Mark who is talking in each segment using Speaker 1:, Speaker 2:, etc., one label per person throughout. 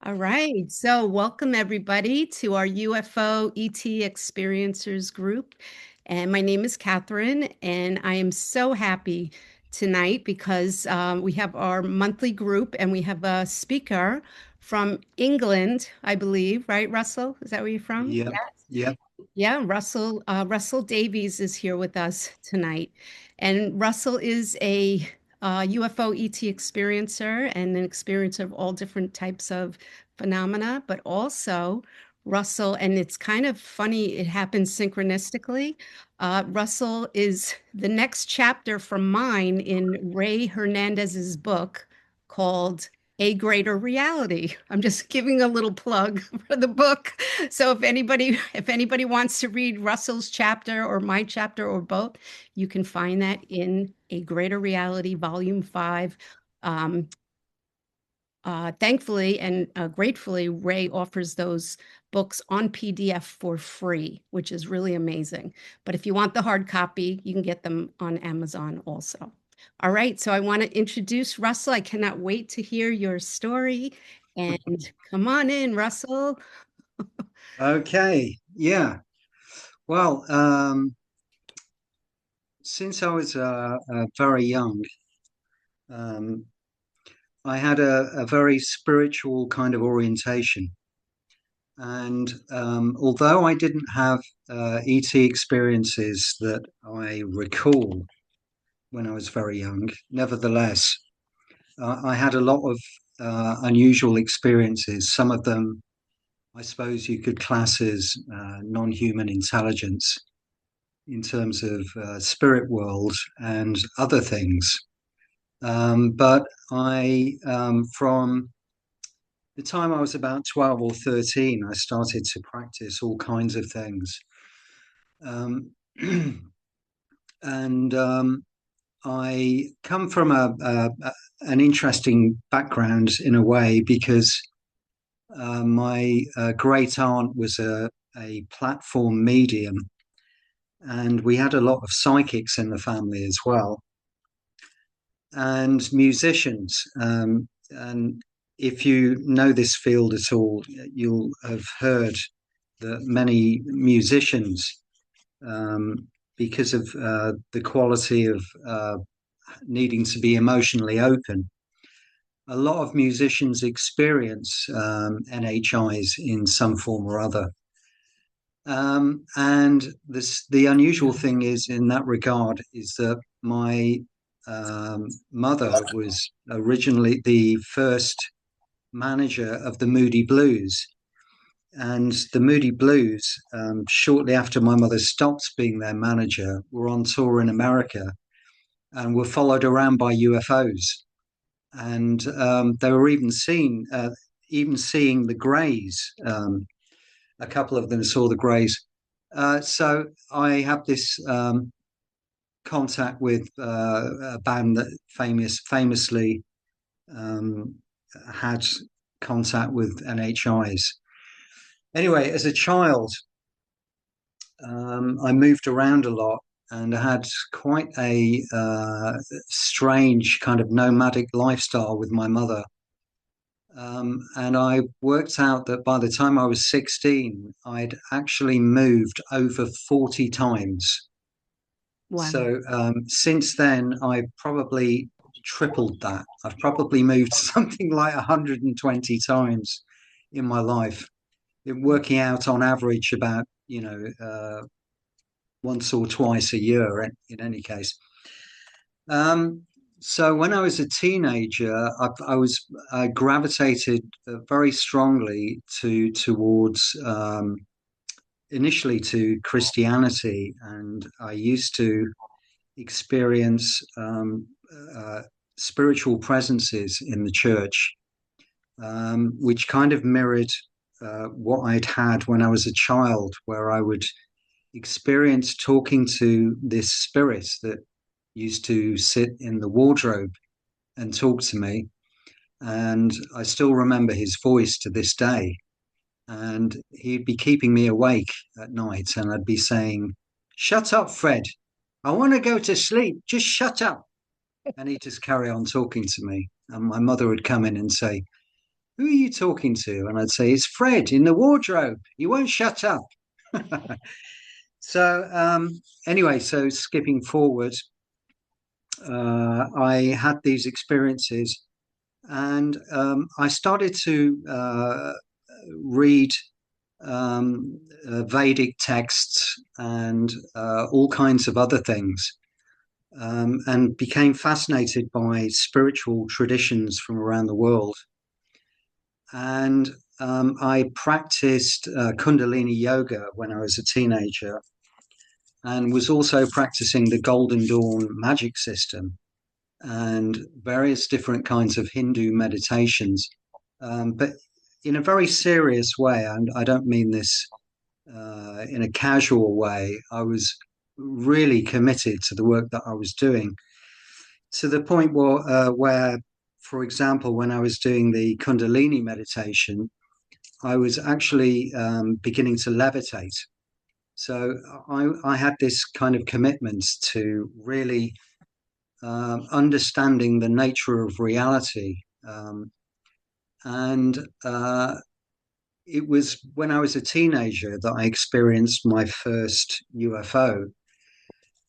Speaker 1: All right. So, welcome everybody to our UFO ET Experiencers group. And my name is Catherine, and I am so happy tonight because we have our monthly group and we have a speaker from England, I believe, right, Russell? Is that where you're from?
Speaker 2: Yep, yep.
Speaker 1: Yeah, Russell Davies is here with us tonight. And Russell is a UFO ET experiencer and an experiencer of all different types of phenomena, but also Russell, and it's kind of funny, it happens synchronistically. Russell is the next chapter from mine in Ray Hernandez's book called A Greater Reality. I'm just giving a little plug for the book. So if anybody wants to read Russell's chapter or my chapter or both, you can find that in A Greater Reality, Volume 5. Um, Thankfully and gratefully, Ray offers those books on PDF for free, which is really amazing. But if you want the hard copy, you can get them on Amazon also. All right, so I want to introduce Russell. I cannot wait to hear your story. And come on in, Russell.
Speaker 2: Okay, yeah. Well, since I was very young, um, I had a very spiritual kind of orientation. And although I didn't have ET experiences that I recall when I was very young, nevertheless, I had a lot of unusual experiences. Some of them, I suppose, you could class as non-human intelligence in terms of spirit world and other things. But from the time I was about 12 or 13, I started to practice all kinds of things. Um, and I come from an interesting background in a way because my great aunt was a platform medium, and we had a lot of psychics in the family as well, and musicians. And if you know this field at all, you'll have heard that many musicians, um, because of the quality of needing to be emotionally open, a lot of musicians experience NHIs in some form or other. And the unusual thing is in that regard is that my mother was originally the first manager of the Moody Blues. And the Moody Blues, shortly after my mother stopped being their manager, were on tour in America and were followed around by UFOs. And they were even seeing the Greys. A couple of them saw the Greys. So I have this contact with a band that famously um, had contact with NHIs. Anyway, as a child, I moved around a lot and I had quite a strange kind of nomadic lifestyle with my mother. And I worked out that by the time I was 16, I'd actually moved over 40 times.
Speaker 1: Wow.
Speaker 2: So since then, I probably tripled that. I've probably moved something like 120 times in my life, working out on average about, once or twice a year in any case. Um, so when I was a teenager, I gravitated very strongly towards initially to Christianity, and I used to experience uh, spiritual presences in the church, which kind of mirrored what I'd had when I was a child, where I would experience talking to this spirit that used to sit in the wardrobe and talk to me. And I still remember his voice to this day. And he'd be keeping me awake at night, and I'd be saying, "Shut up, Fred. I want to go to sleep. Just shut up." And he'd just carry on talking to me. And my mother would come in and say, who are you talking to? And I'd say, it's Fred in the wardrobe. He won't shut up. So anyway, so skipping forward, I had these experiences, and I started to read Vedic texts and all kinds of other things, and became fascinated by spiritual traditions from around the world. And I practiced Kundalini yoga when I was a teenager, and was also practicing the Golden Dawn magic system and various different kinds of Hindu meditations, but in a very serious way. And I don't mean this in a casual way. I was really committed to the work that I was doing, to the point where, for example, when I was doing the Kundalini meditation, I was actually beginning to levitate. So I had this kind of commitment to really understanding the nature of reality. And it was when I was a teenager that I experienced my first UFO.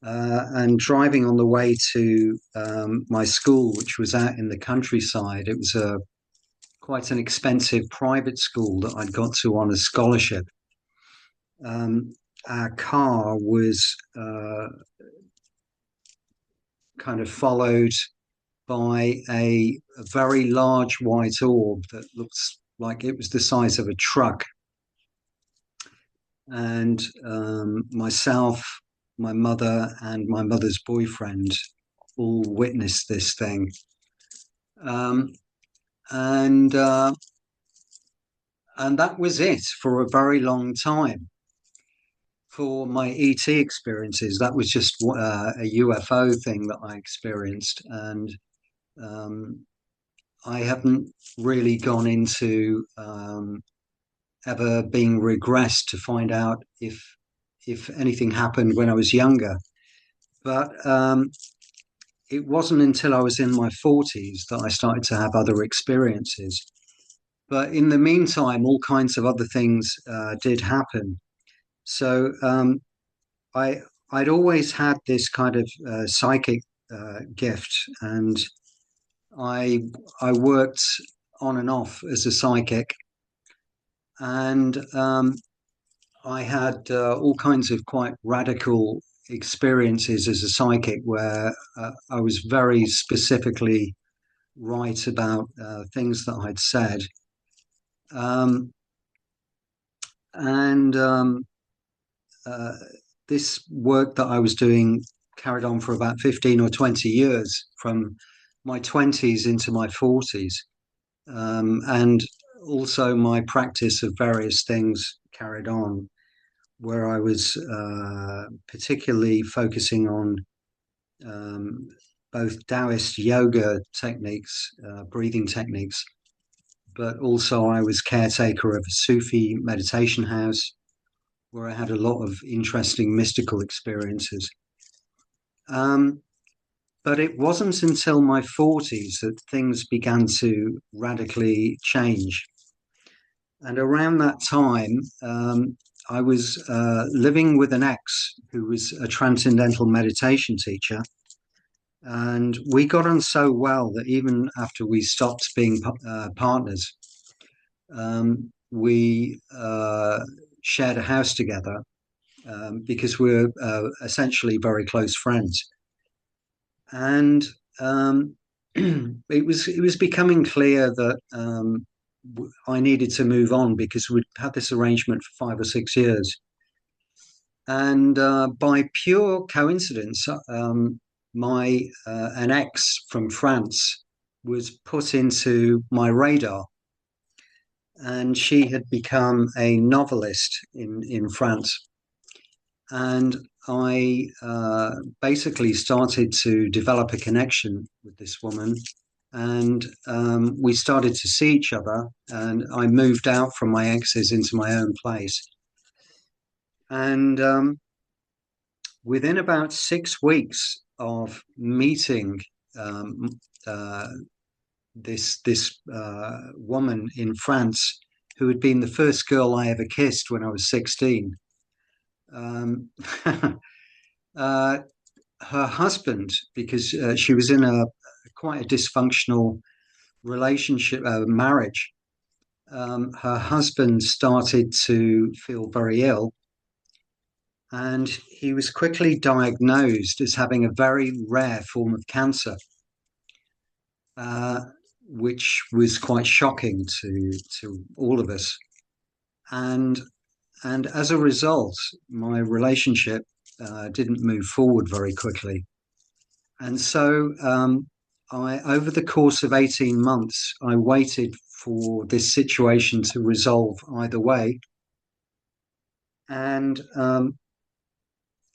Speaker 2: And driving on the way to my school, which was out in the countryside, it was quite an expensive private school that I'd got to on a scholarship. Our car was kind of followed by a very large white orb that looks like it was the size of a truck. And myself, my mother, and my mother's boyfriend all witnessed this thing. And that was it for a very long time. For my ET experiences, that was just a UFO thing that I experienced, and I haven't really gone into ever being regressed to find out if anything happened when I was younger. But it wasn't until I was in my 40s that I started to have other experiences. But in the meantime, all kinds of other things did happen. So I'd always had this kind of psychic gift, and I worked on and off as a psychic, and I had all kinds of quite radical experiences as a psychic, where I was very specifically right about things that I'd said, and this work that I was doing carried on for about 15 or 20 years, from my 20s into my 40s. And also my practice of various things carried on, where I was particularly focusing on both Taoist yoga techniques, breathing techniques, but also I was caretaker of a Sufi meditation house, where I had a lot of interesting mystical experiences. But it wasn't until my 40s that things began to radically change. And around that time, I was living with an ex who was a transcendental meditation teacher. And we got on so well that even after we stopped being partners, we shared a house together, because we're essentially very close friends. And it was becoming clear that I needed to move on, because we'd had this arrangement for 5 or 6 years. And by pure coincidence, my an ex from France was put into my radar, and she had become a novelist in France. And I basically started to develop a connection with this woman, and we started to see each other, and I moved out from my exes into my own place. And within about 6 weeks of meeting this woman in France who had been the first girl I ever kissed when I was 16. Um, uh, Her husband, because she was in a quite a dysfunctional relationship, marriage. Her husband started to feel very ill, and he was quickly diagnosed as having a very rare form of cancer, uh, which was quite shocking to all of us. And and as a result, my relationship didn't move forward very quickly. And so over the course of 18 months, I waited for this situation to resolve either way. And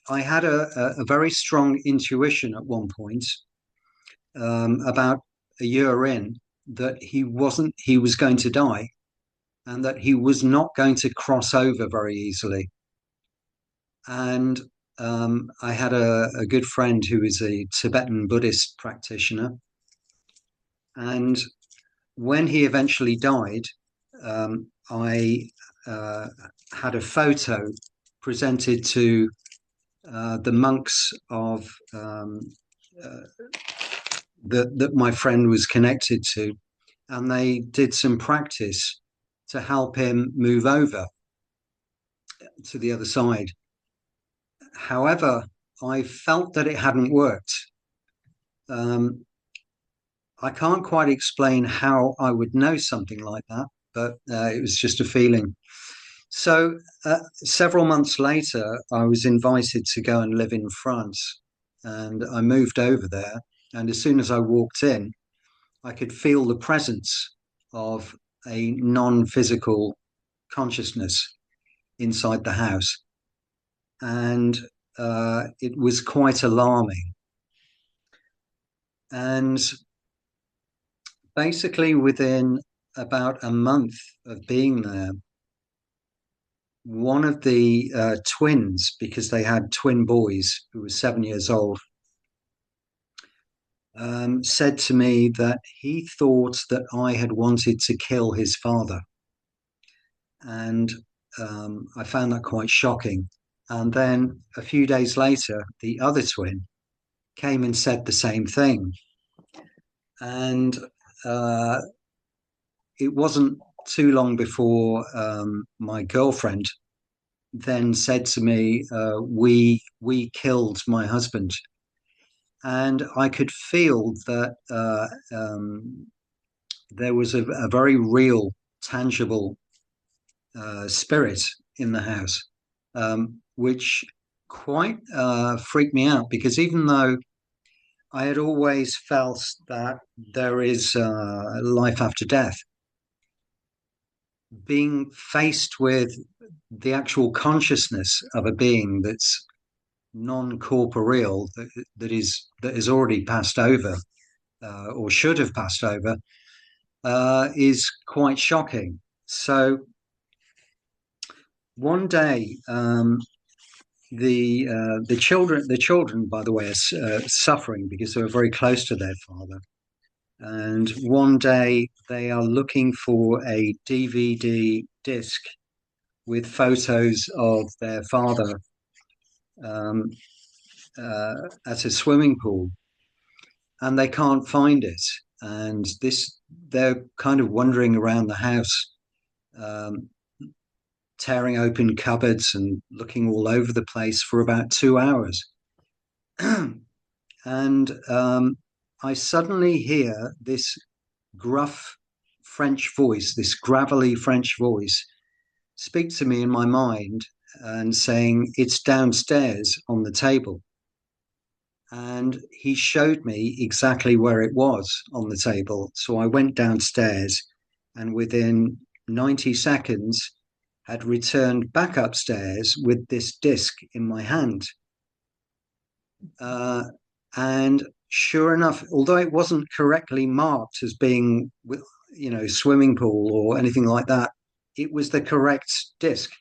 Speaker 2: I had a very strong intuition at one point, about a year in, that he was going to die, and that he was not going to cross over very easily. And I had a good friend who is a Tibetan Buddhist practitioner. And when he eventually died, I had a photo presented to the monks of that my friend was connected to, and they did some practice to help him move over to the other side. However, I felt that it hadn't worked. I can't quite explain how I would know something like that, but it was just a feeling. So several months later, I was invited to go and live in France, and I moved over there. And as soon as I walked in, I could feel the presence of a non-physical consciousness inside the house, and it was quite alarming. And basically, within about a month of being there, one of the twins, because they had twin boys who were 7 years old, said to me that he thought that I had wanted to kill his father. And I found that quite shocking. And then a few days later, the other twin came and said the same thing. And it wasn't too long before my girlfriend then said to me, "We killed my husband," and I could feel that there was a very real, tangible spirit in the house, which quite freaked me out, because even though I had always felt that there is life after death, being faced with the actual consciousness of a being that's non-corporeal, that has already passed over, or should have passed over, is quite shocking. So one day, the children, by the way, are suffering because they were very close to their father. And one day they are looking for a DVD disc with photos of their father um, at a swimming pool, and they can't find it. And they're kind of wandering around the house, um, tearing open cupboards and looking all over the place for about 2 hours. And I suddenly hear this gruff French voice, this gravelly French voice, speak to me in my mind and saying, "It's downstairs on the table." And he showed me exactly where it was on the table. So I went downstairs, and within 90 seconds, had returned back upstairs with this disc in my hand. And sure enough, although it wasn't correctly marked as being, swimming pool or anything like that, it was the correct disc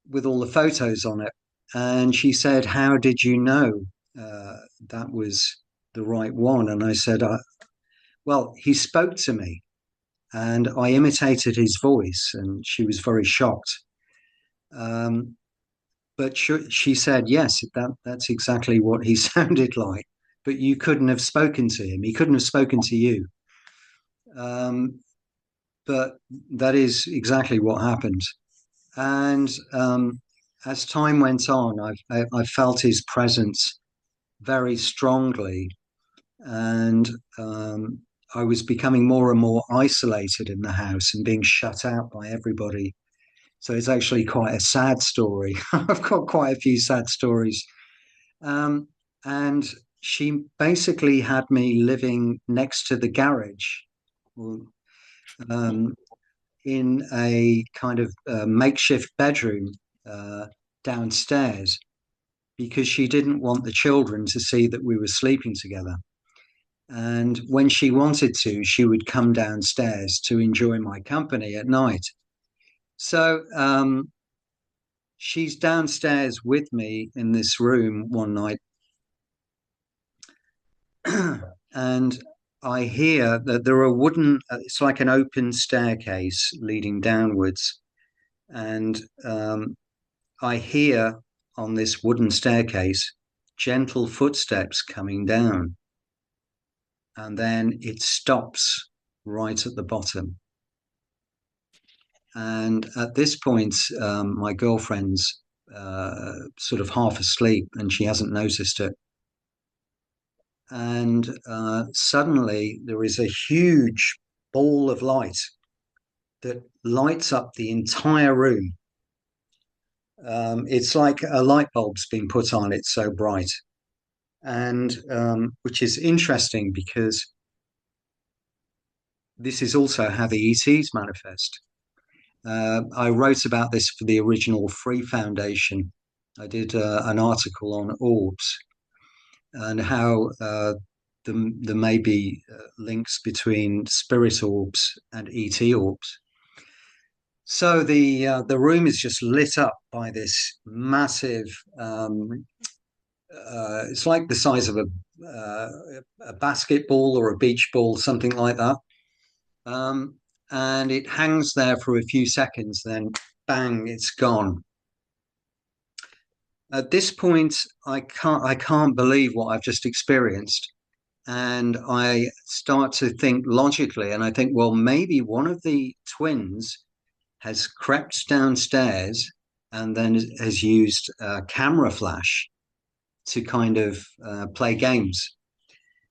Speaker 2: with all the photos on it. And she said, "How did you know that was the right one?" And I said, Well, he spoke to me and I imitated his voice, and she was very shocked. Um, but she said, yes, that's exactly what he sounded like. But you couldn't have spoken to him. He couldn't have spoken to you. Um, but that is exactly what happened. And as time went on, I felt his presence very strongly, and I was becoming more and more isolated in the house and being shut out by everybody. So it's actually quite a sad story. I've got quite a few sad stories. Um, and she basically had me living next to the garage, um, in a kind of makeshift bedroom uh, downstairs, because she didn't want the children to see that we were sleeping together. And when she wanted to, she would come downstairs to enjoy my company at night. So she's downstairs with me in this room one night, and I hear that there are it's like an open staircase leading downwards. And I hear on this wooden staircase gentle footsteps coming down. And then it stops right at the bottom. And at this point, my girlfriend's sort of half asleep and she hasn't noticed it. And suddenly there is a huge ball of light that lights up the entire room. It's like a light bulb's been put on, it's so bright. And which is interesting because this is also how the ETs manifest. I wrote about this for the original Free Foundation. I did an article on orbs and how there may be links between spirit orbs and ET orbs. So the room is just lit up by this massive. It's like the size of a basketball or a beach ball, something like that. And it hangs there for a few seconds, then bang, it's gone. At this point, I can't believe what I've just experienced. And I start to think logically, and I think, well, maybe one of the twins has crept downstairs and then has used a camera flash to kind of play games.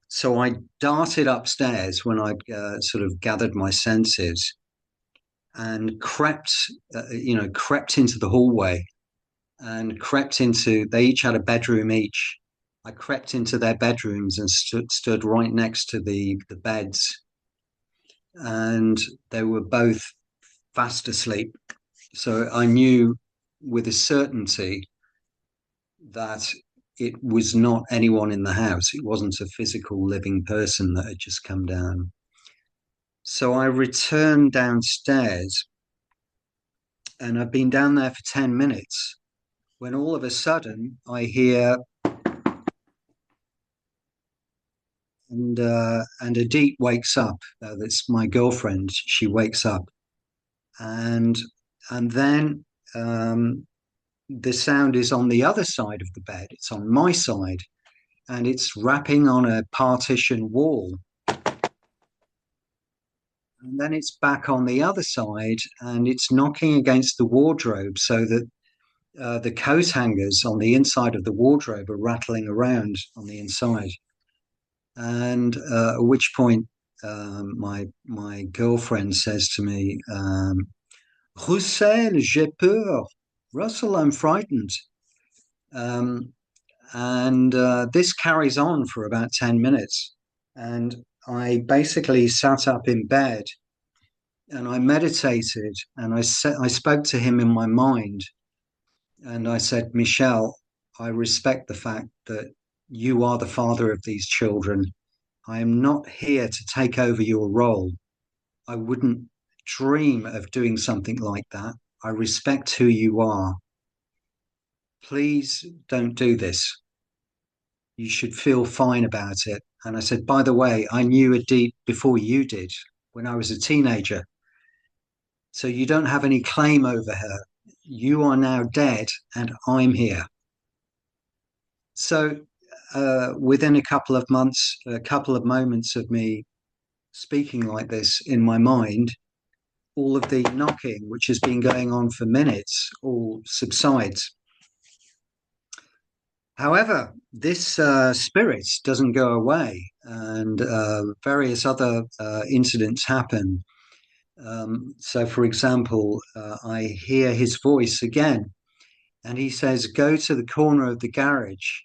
Speaker 2: So I darted upstairs when I'd sort of gathered my senses and crept into the hallway and crept into. They each had a bedroom each. I crept into their bedrooms and stood right next to the beds, and they were both fast asleep. So I knew with a certainty that it was not anyone in the house. It wasn't a physical living person that had just come down. So I returned downstairs, and I've been down there for 10 minutes when all of a sudden I hear, and Adit wakes up. That's my girlfriend. She wakes up, and then the sound is on the other side of the bed. It's on my side, and it's rapping on a partition wall. And then it's back on the other side, and it's knocking against the wardrobe, so that the coat hangers on the inside of the wardrobe are rattling around on the inside. And at which point, my girlfriend says to me, Russell, j'ai peur. Russell, I'm frightened. Um, and this carries on for about 10 minutes. And I basically sat up in bed and I meditated, and I spoke to him in my mind. And I said, Michelle, I respect the fact that you are the father of these children. I am not here to take over your role. I wouldn't dream of doing something like that. I respect who you are. Please don't do this. You should feel fine about it. And I said, by the way, I knew Edith before you did when I was a teenager. So you don't have any claim over her. You are now dead and I'm here. So within a couple of months, a couple of moments of me speaking like this in my mind, all of the knocking, which has been going on for minutes, all subsides. However, this spirit doesn't go away, and various other incidents happen. So, for example, I hear his voice again, and he says, "Go to the corner of the garage."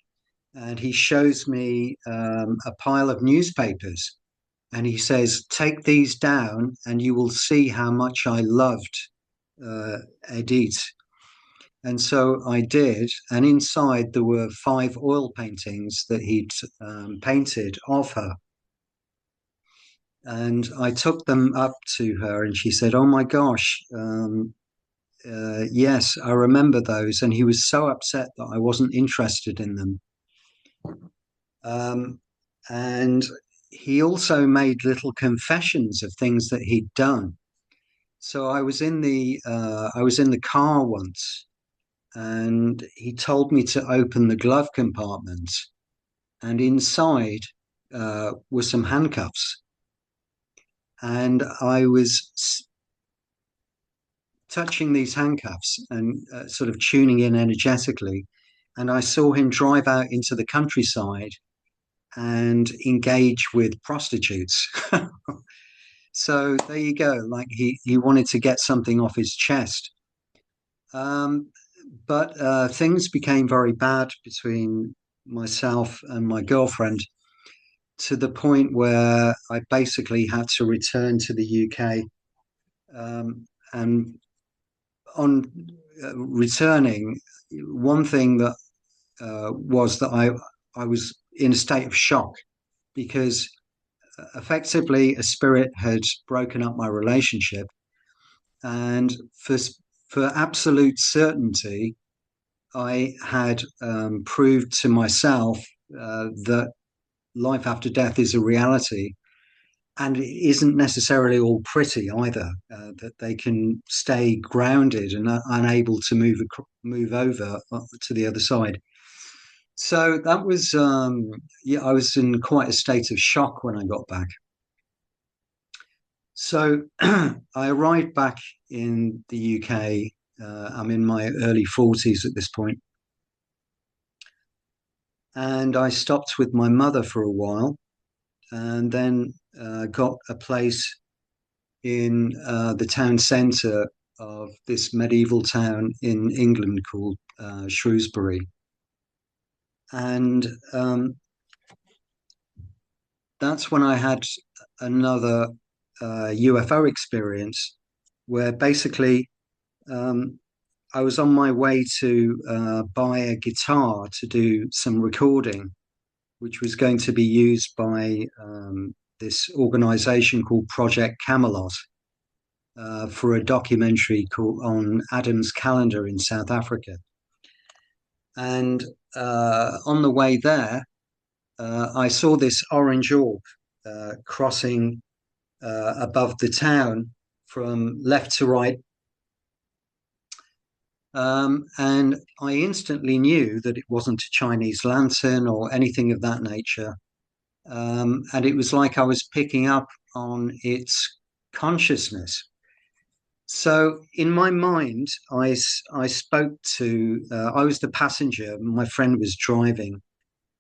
Speaker 2: And he shows me a pile of newspapers. And he says, "Take these down, and you will see how much I loved Edith." And so I did. And inside there were 5 oil paintings that he'd painted of her. And I took them up to her, and she said, "Oh my gosh, yes, I remember those." And he was so upset that I wasn't interested in them. And he also made little confessions of things that he'd done. So I was in the car once, and he told me to open the glove compartment, and inside were some handcuffs, and I was touching these handcuffs and sort of tuning in energetically, and I saw him drive out into the countryside and engage with prostitutes. So there you go. Like he wanted to get something off his chest. But things became very bad between myself and my girlfriend, to the point where I basically had to return to the UK. And on returning, one thing that was that I was in a state of shock, because effectively a spirit had broken up my relationship, and for absolute certainty I had proved to myself that life after death is a reality, and it isn't necessarily all pretty either, that they can stay grounded and unable to move over to the other side. So that was, yeah, I was in quite a state of shock when I got back. So I arrived back in the UK. I'm in my early 40s at this point. And I stopped with my mother for a while, and then got a place in the town centre of this medieval town in England called Shrewsbury. And that's when I had another UFO experience, where basically I was on my way to buy a guitar to do some recording, which was going to be used by this organization called Project Camelot for a documentary called on Adam's Calendar in South Africa. And on the way there, I saw this orange orb crossing above the town from left to right. And I instantly knew that it wasn't a Chinese lantern or anything of that nature. And it was like I was picking up on its consciousness. So in my mind, I spoke to, I was the passenger, my friend was driving.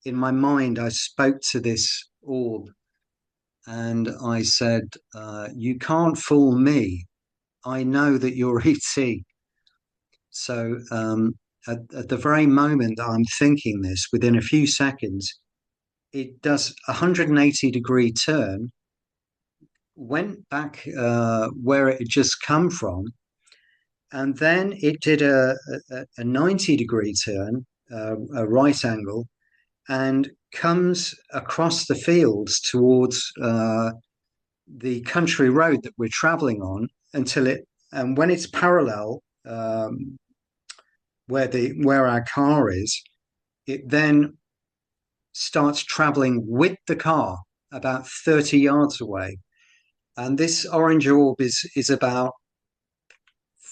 Speaker 2: In my mind, I spoke to this orb, and I said, "You can't fool me. I know that you're ET." So at the very moment I'm thinking this, within a few seconds, it does a 180-degree turn, went back where it had just come from, and then it did a 90-degree turn, a right angle, and comes across the fields towards the country road that we're traveling on, until it, and when it's parallel where our car is, it then starts traveling with the car about 30 yards away. And this orange orb is about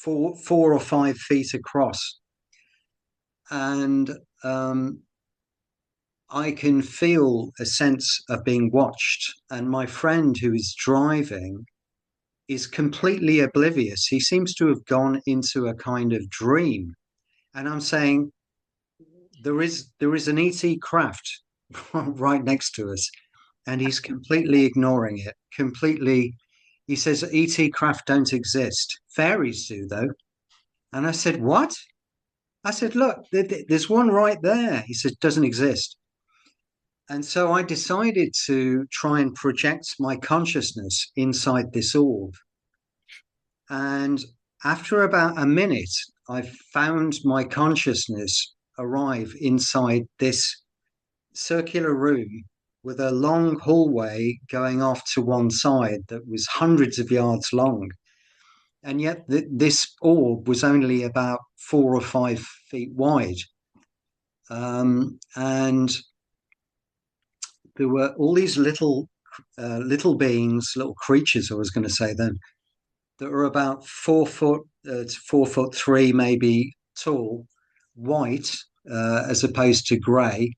Speaker 2: 4 or 5 feet across. And I can feel a sense of being watched. And my friend who is driving is completely oblivious. He seems to have gone into a kind of dream. And I'm saying, there is an ET craft right next to us, and he's completely ignoring it. Completely, he says ET craft don't exist. Fairies do, though. And I said, what? I said, look, there's one right there. He said, doesn't exist. And so I decided to try and project my consciousness inside this orb. And after about a minute, I found my consciousness arrive inside this circular room with a long hallway going off to one side that was hundreds of yards long. And yet this orb was only about 4 or 5 feet wide. And there were all these little beings, little creatures, I was going to say then, that were about 4 foot to 4'3", maybe tall, white as opposed to grey,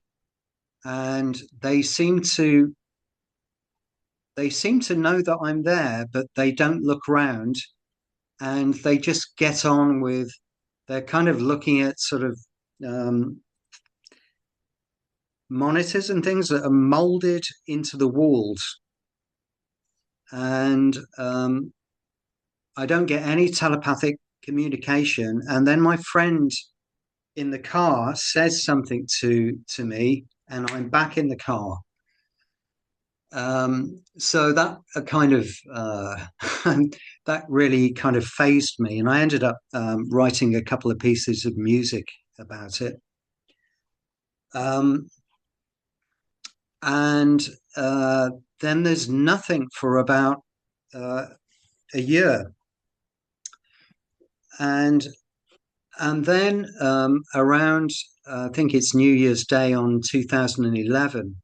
Speaker 2: and they seem to know that I'm there, but they don't look round, and they just get on with. They're kind of looking at sort of monitors and things that are molded into the walls, and I don't get any telepathic communication. And then my friend in the car says something to me, and I'm back in the car. So that kind of that really kind of phased me, and I ended up writing a couple of pieces of music about it. And then there's nothing for about a year, and then around I think it's New Year's Day on 2011.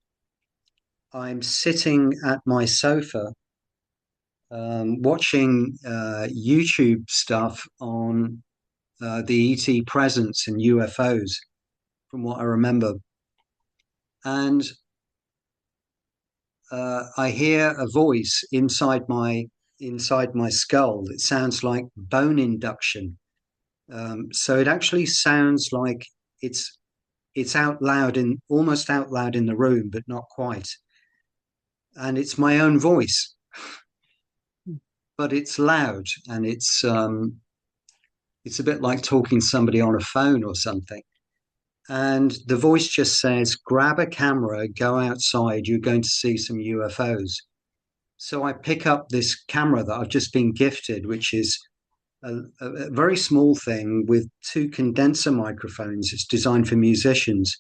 Speaker 2: I'm sitting at my sofa watching YouTube stuff on the ET presence and UFOs, from what I remember. And I hear a voice inside my skull. It sounds like bone induction. So it actually sounds like it's out loud, almost out loud in the room, but not quite. And it's my own voice, but it's loud, and it's a bit like talking to somebody on a phone or something. And the voice just says, grab a camera, go outside, you're going to see some UFOs. So I pick up this camera that I've just been gifted, which is a very small thing with 2 condenser microphones. It's designed for musicians.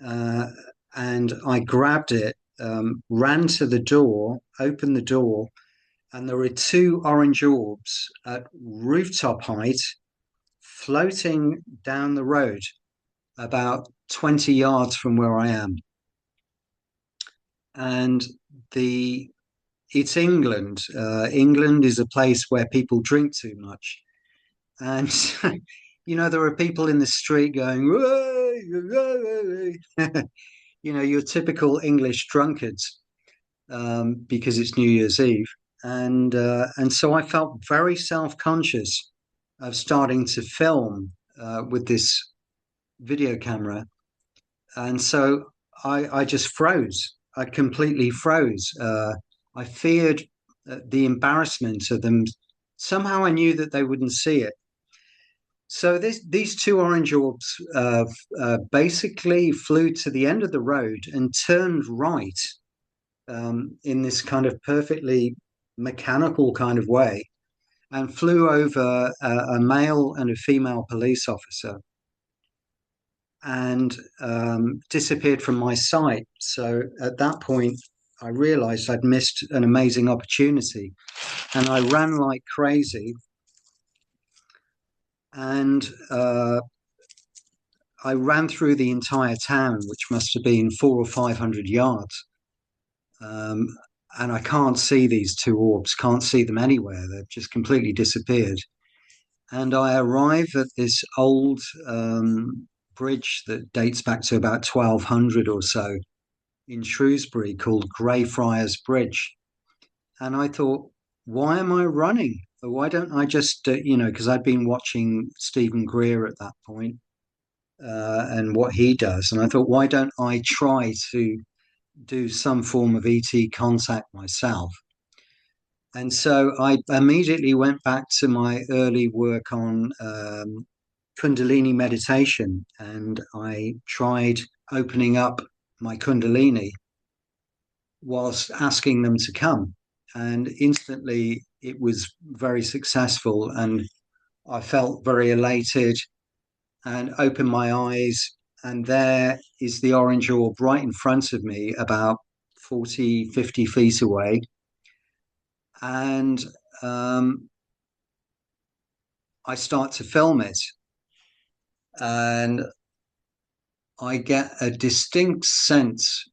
Speaker 2: And I grabbed it, ran to the door, opened the door, and there were 2 orange orbs at rooftop height floating down the road about 20 yards from where I am. And it's England. England is a place where people drink too much. And, there are people in the street going, your typical English drunkards, because it's New Year's Eve. And so I felt very self-conscious of starting to film with this video camera. And so I just froze. I completely froze. I feared the embarrassment of them. Somehow I knew that they wouldn't see it. So these 2 orange orbs basically flew to the end of the road and turned right in this kind of perfectly mechanical kind of way, and flew over a male and a female police officer, and disappeared from my sight. So at that point, I realized I'd missed an amazing opportunity, and I ran like crazy. And I ran through the entire town, which must have been 400 or 500 yards. Um, and I can't see these two orbs, can't see them anywhere. They've just completely disappeared. And I arrive at this old bridge that dates back to about 1200 or so in Shrewsbury called Greyfriars Bridge. And I thought, why am I running? Why don't I just, because I'd been watching Stephen Greer at that point, and what he does. And I thought, why don't I try to do some form of ET contact myself? And so I immediately went back to my early work on Kundalini meditation, and I tried opening up my Kundalini whilst asking them to come. And instantly it was very successful, and I felt very elated and opened my eyes. And there is the orange orb right in front of me, about 40, 50 feet away. And I start to film it. And I get a distinct sense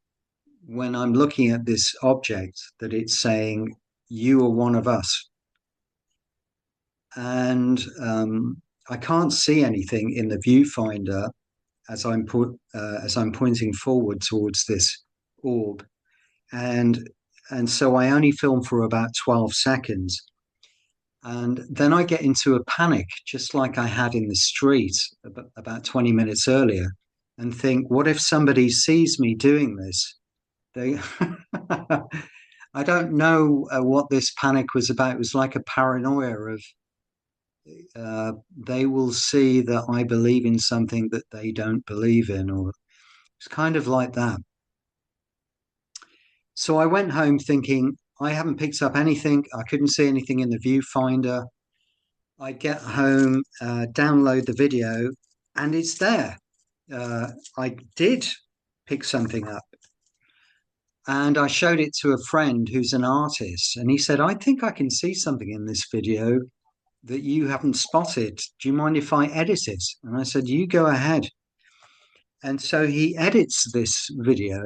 Speaker 2: when I'm looking at this object that it's saying, "You are one of us." And I can't see anything in the viewfinder as I'm pointing forward towards this orb, and so I only film for about 12 seconds, and then I get into a panic, just like I had in the street about 20 minutes earlier, and think, what if somebody sees me doing this? They, I don't know what this panic was about. It was like a paranoia of they will see that I believe in something that they don't believe in, or it's kind of like that. So I went home thinking, I haven't picked up anything. I couldn't see anything in the viewfinder. I get home, download the video, and it's there. I did pick something up. And I showed it to a friend who's an artist, and he said, I think I can see something in this video that you haven't spotted. Do you mind if I edit it? And I said, you go ahead. And so he edits this video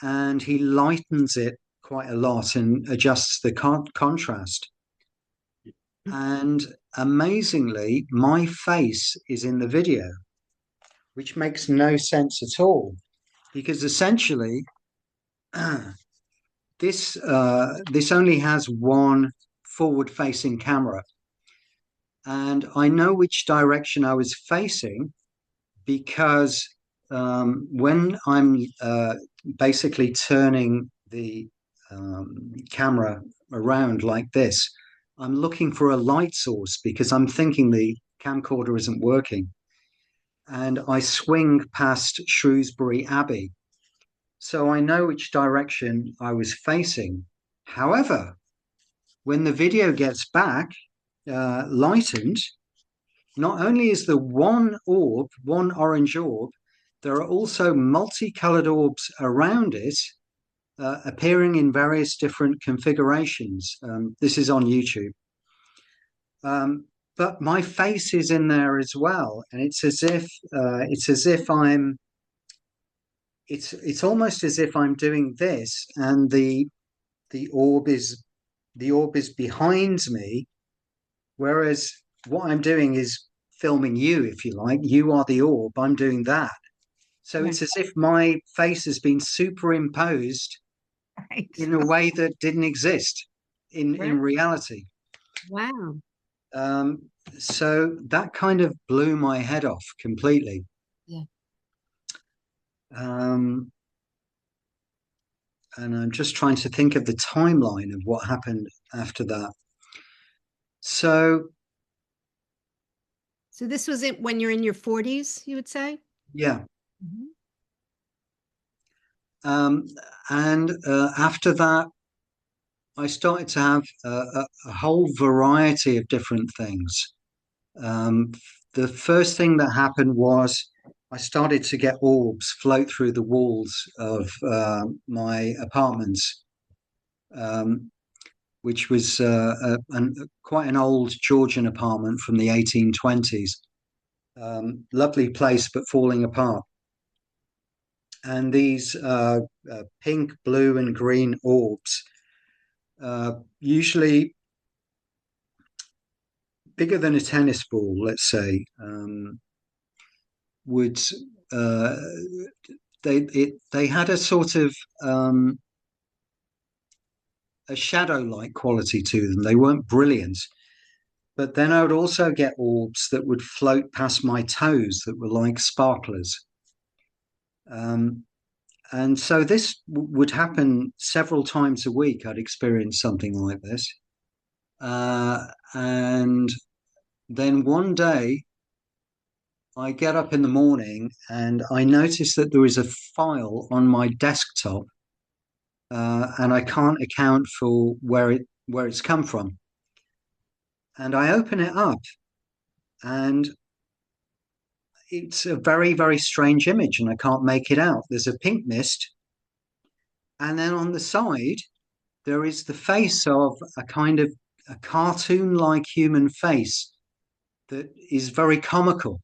Speaker 2: and he lightens it quite a lot and adjusts the contrast. And amazingly, my face is in the video, which makes no sense at all, because essentially this only has one forward-facing camera, and I know which direction I was facing because when I'm basically turning the camera around like this, I'm looking for a light source because I'm thinking the camcorder isn't working. And I swing past Shrewsbury Abbey. So I know which direction I was facing. However, when the video gets back lightened, not only is there one orb, one orange orb, there are also multicolored orbs around it, appearing in various different configurations. This is on YouTube. But my face is in there as well, and it's as if I'm. It's almost as if I'm doing this, and the orb is behind me, whereas what I'm doing is filming you, if you like. You are the orb. I'm doing that. So
Speaker 1: Yeah.
Speaker 2: it's as if my face has been superimposed
Speaker 1: Right.
Speaker 2: in a way that didn't exist in reality.
Speaker 1: Wow.
Speaker 2: So that kind of blew my head off completely.
Speaker 1: Yeah.
Speaker 2: And I'm just trying to think of the timeline of what happened after that. So
Speaker 1: this was it when you're in your 40s, you would say?
Speaker 2: yeah.
Speaker 1: Mhm.
Speaker 2: And after that, I started to have a whole variety of different things. The first thing that happened was I started to get orbs float through the walls of my apartments, which was quite an old Georgian apartment from the 1820s. Lovely place, but falling apart. And these pink, blue, and green orbs, usually bigger than a tennis ball, let's say, would uh, they had a sort of a shadow-like quality to them. They weren't brilliant, but then I would also get orbs that would float past my toes that were like sparklers. Um, and so this would happen several times a week. I'd experience something like this. And then one day I get up in the morning and I notice that there is a file on my desktop, and I can't account for where it's come from. And I open it up, and it's a very, very strange image, and I can't make it out. There's a pink mist, and then on the side there is the face of a kind of a cartoon-like human face that is very comical.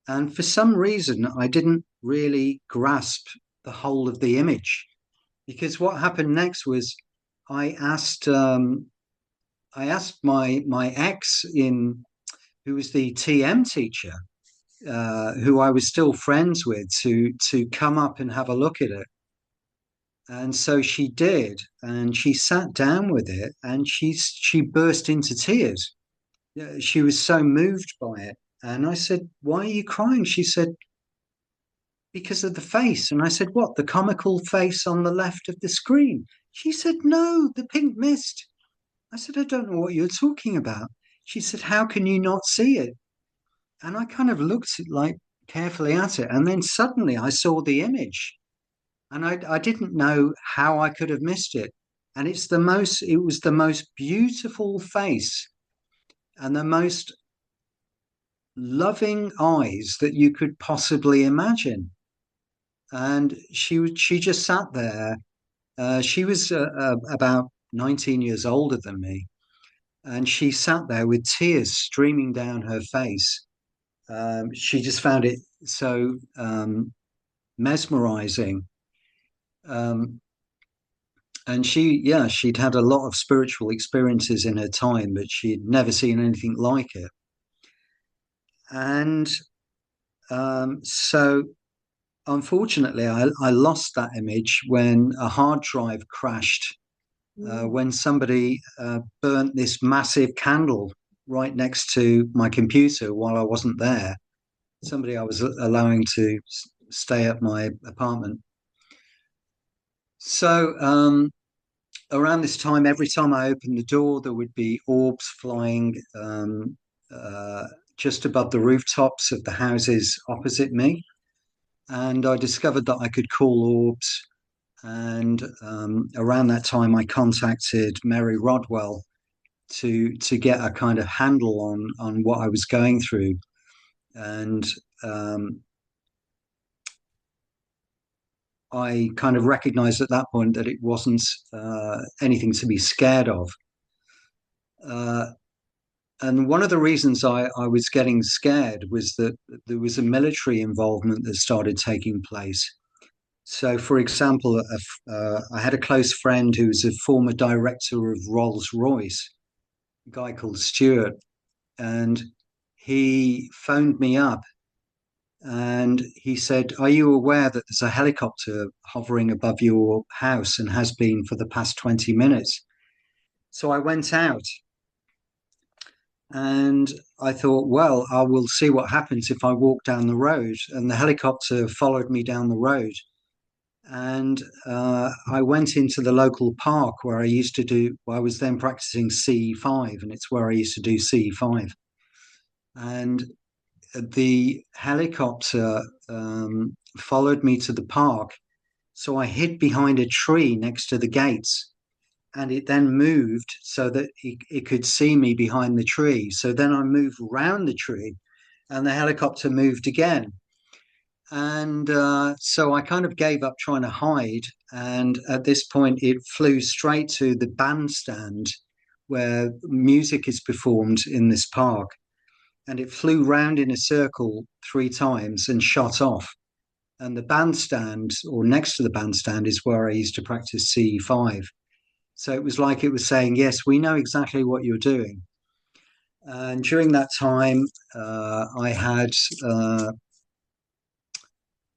Speaker 2: And for some reason, I didn't really grasp the whole of the image, because what happened next was I asked my ex, who was the TM teacher, who I was still friends with, to come up and have a look at it. And so she did, and she sat down with it, and she burst into tears. Yeah, she was so moved by it. And I said, "Why are you crying?" She said, "Because of the face." And I said, "What, the comical face on the left of the screen?" She said, "No, the pink mist." I said, "I don't know what you're talking about." She said, "How can you not see it?" And I kind of looked like carefully at it. And then suddenly I saw the image, and I didn't know how I could have missed it. And it was the most beautiful face and the most loving eyes that you could possibly imagine. And she just sat there. She was about 19 years older than me, and she sat there with tears streaming down her face. She just found it so mesmerizing. Um, and she'd had a lot of spiritual experiences in her time, but she'd never seen anything like it. And so unfortunately, I lost that image when a hard drive crashed, when somebody burnt this massive candle right next to my computer while I wasn't there. Somebody I was allowing to stay at my apartment. So around this time, every time I opened the door, there would be orbs flying uh, just above the rooftops of the houses opposite me. And I discovered that I could call orbs. And around that time, I contacted Mary Rodwell to get a kind of handle on what I was going through. And I kind of recognized at that point that it wasn't anything to be scared of. Uh, and one of the reasons I was getting scared was that there was a military involvement that started taking place. So, for example, I had a close friend who was a former director of Rolls-Royce, a guy called Stuart, and he phoned me up and he said, "Are you aware that there's a helicopter hovering above your house and has been for the past 20 minutes?" So I went out and I thought, well, I will see what happens if I walk down the road. And the helicopter followed me down the road. And I went into the local park where I was then practicing CE-5, and it's where I used to do CE-5. And the helicopter followed me to the park. So I hid behind a tree next to the gates, and it then moved so that it could see me behind the tree. So then I moved around the tree, and the helicopter moved again. And so I kind of gave up trying to hide. And at this point, it flew straight to the bandstand where music is performed in this park. and it flew round in a circle 3 times and shot off. And the bandstand, or next to the bandstand, is where I used to practice CE-5. So it was like it was saying, yes, we know exactly what you're doing. And during that time, I had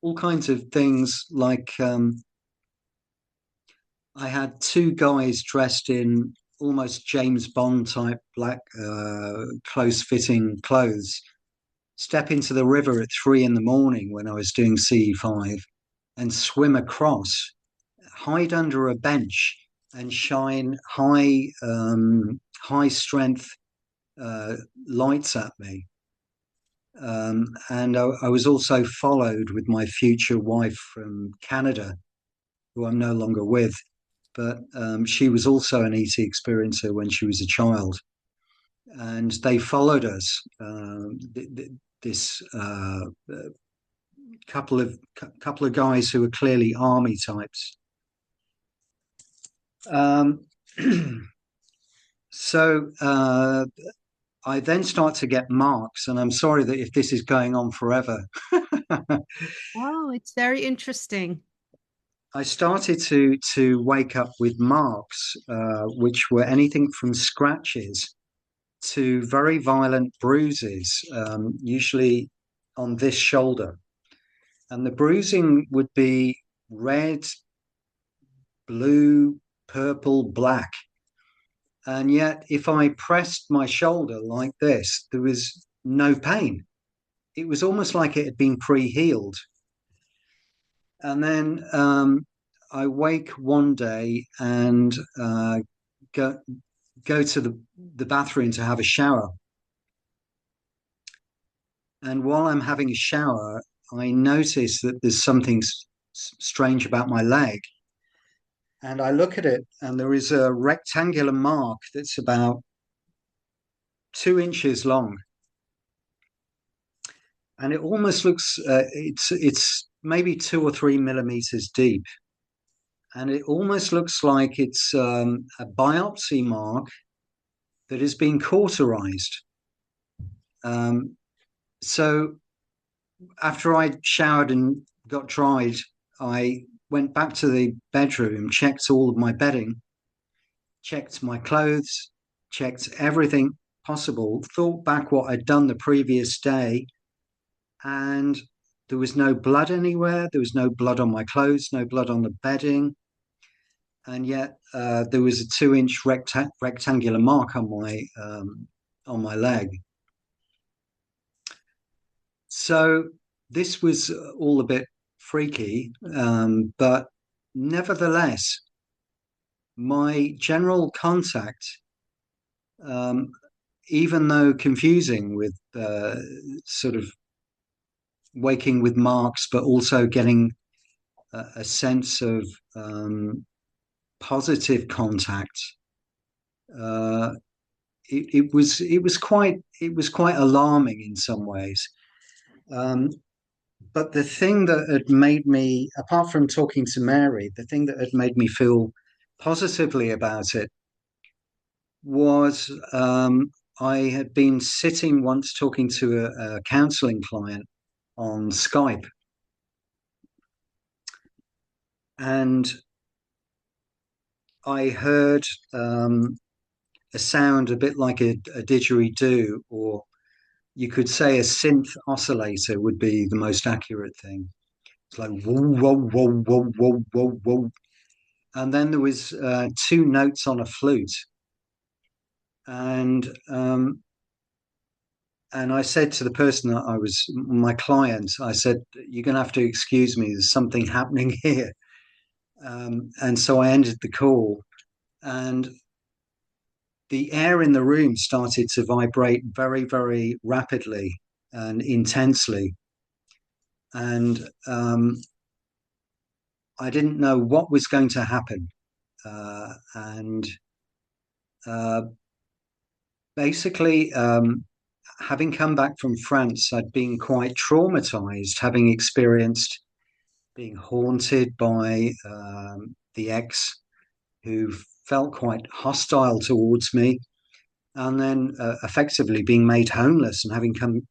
Speaker 2: all kinds of things like I had 2 guys dressed in almost James Bond type black close fitting clothes step into the river at 3 in the morning when I was doing CE-5 and swim across, hide under a bench and shine high strength lights at me. And I was also followed with my future wife from Canada, who I'm no longer with, but she was also an ET experiencer when she was a child. And they followed us, this couple of guys who were clearly army types. So I then start to get marks, and I'm sorry that if this is going on forever.
Speaker 1: Oh, it's very interesting.
Speaker 2: I started to wake up with marks, which were anything from scratches to very violent bruises, usually on this shoulder. And the bruising would be red, blue, purple, black. And yet, if I pressed my shoulder like this, there was no pain. It was almost like it had been pre-healed. And then I wake one day and go to the bathroom to have a shower. And while I'm having a shower, I notice that there's something strange about my leg. And I look at it, and there is a rectangular mark that's about 2 inches long. And it almost looks, it's maybe 2 or 3 millimeters deep. And it almost looks like it's a biopsy mark that has been cauterized. So after I showered and got dried, I went back to the bedroom, checked all of my bedding, checked my clothes, checked everything possible, thought back what I'd done the previous day, and there was no blood anywhere. There was no blood on my clothes, no blood on the bedding. And yet there was a 2-inch rectangular mark on my leg. So this was all a bit freaky, but nevertheless, my general contact, even though confusing with sort of waking with marks, but also getting a sense of positive contact, it was quite alarming in some ways. But the thing that had made me, apart from talking to Mary, the thing that had made me feel positively about it was I had been sitting once talking to a counseling client on Skype. And I heard a sound a bit like a didgeridoo, or you could say a synth oscillator would be the most accurate thing. It's like whoa, whoa, whoa, whoa, whoa, whoa, whoa. And then there was 2 notes on a flute. And I said to the person that I was, my client, I said, you're going to have to excuse me, there's something happening here. And so I ended the call, and the air in the room started to vibrate very, very rapidly and intensely. And I didn't know what was going to happen. And basically, having come back from France, I'd been quite traumatized, having experienced being haunted by the ex, who felt quite hostile towards me. and then effectively being made homeless and having come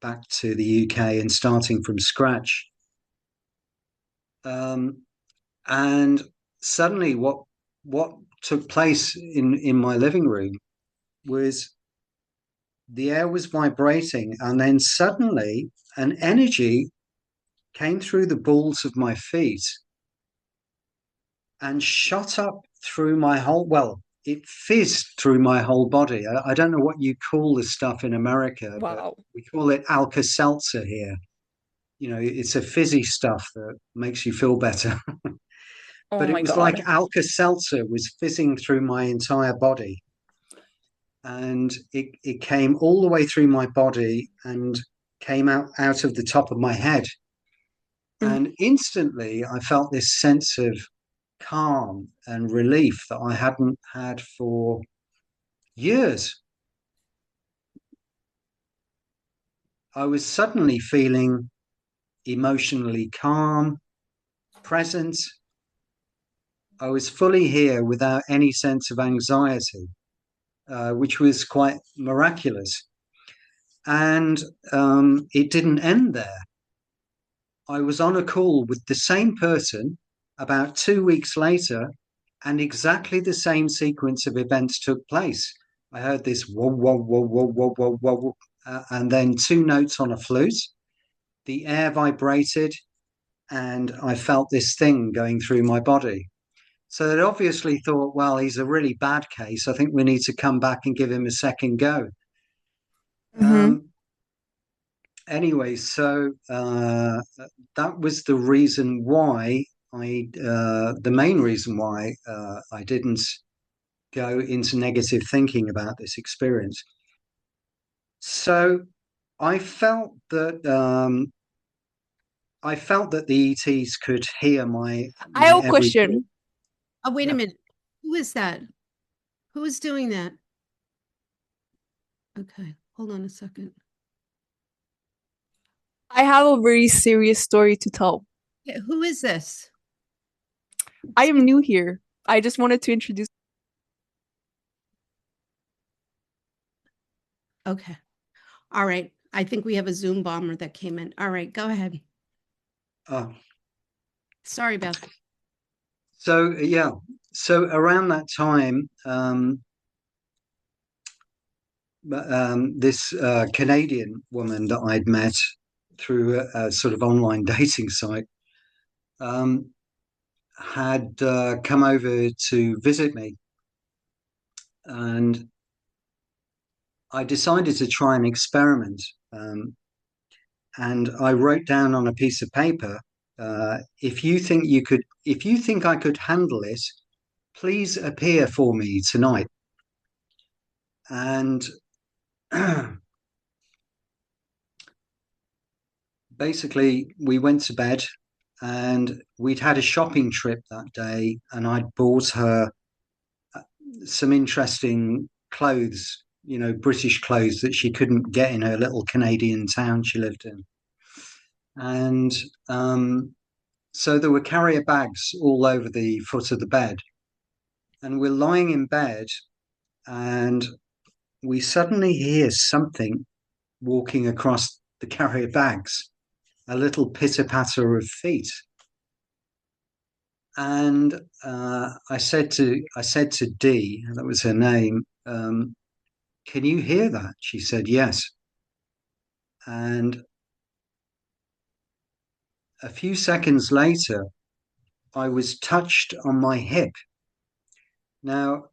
Speaker 2: back to the UK and starting from scratch. And suddenly, what took place in my living room was the air was vibrating, and then suddenly an energy came through the balls of my feet and shot up through my whole, well, it fizzed through my whole body. I don't know what you call the stuff in America, but
Speaker 3: Wow.
Speaker 2: we call it Alka-Seltzer here. You know, it's a fizzy stuff that makes you feel better.
Speaker 3: Oh
Speaker 2: But it
Speaker 3: my
Speaker 2: was
Speaker 3: God.
Speaker 2: like Alka-Seltzer was fizzing through my entire body. And it came all the way through my body and came out of the top of my head. And instantly I felt this sense of calm and relief that I hadn't had for years. I was suddenly feeling emotionally calm, present. I was fully here without any sense of anxiety, which was quite miraculous. And it didn't end there. I was on a call with the same person about 2 weeks later, and exactly the same sequence of events took place. I heard this whoa, whoa, whoa, whoa, whoa, whoa, whoa, and then two notes on a flute. The air vibrated, and I felt this thing going through my body. So they obviously thought, well, he's a really bad case. I think we need to come back and give him a second go. Anyway, so that was the reason why the main reason why I didn't go into negative thinking about this experience. So I felt that the ETs could hear my
Speaker 3: I have a
Speaker 2: every thought.
Speaker 3: question.
Speaker 1: Oh, wait
Speaker 2: Yeah.
Speaker 1: a minute. Who is that? Who is doing that? Okay, hold on a second.
Speaker 3: I have a very serious story to tell.
Speaker 1: Yeah, who is this?
Speaker 3: I am new here. I just wanted to introduce.
Speaker 1: Okay. All right. I think we have a Zoom bomber that came in. All right, go ahead. Sorry about that.
Speaker 2: So yeah, so around that time, this Canadian woman that I'd met through a sort of online dating site had come over to visit me, and I decided to try an experiment. And I wrote down on a piece of paper, if you think I could handle it, please appear for me tonight. And basically, we went to bed, and we'd had a shopping trip that day, and I'd bought her some interesting clothes, you know, British clothes that she couldn't get in her little Canadian town she lived in. And so there were carrier bags all over the foot of the bed. And we're lying in bed, and we suddenly hear something walking across the carrier bags, a little pitter patter of feet. And I said to Dee, that was her name, can you hear that? She said yes. And a few seconds later, I was touched on my hip. Now,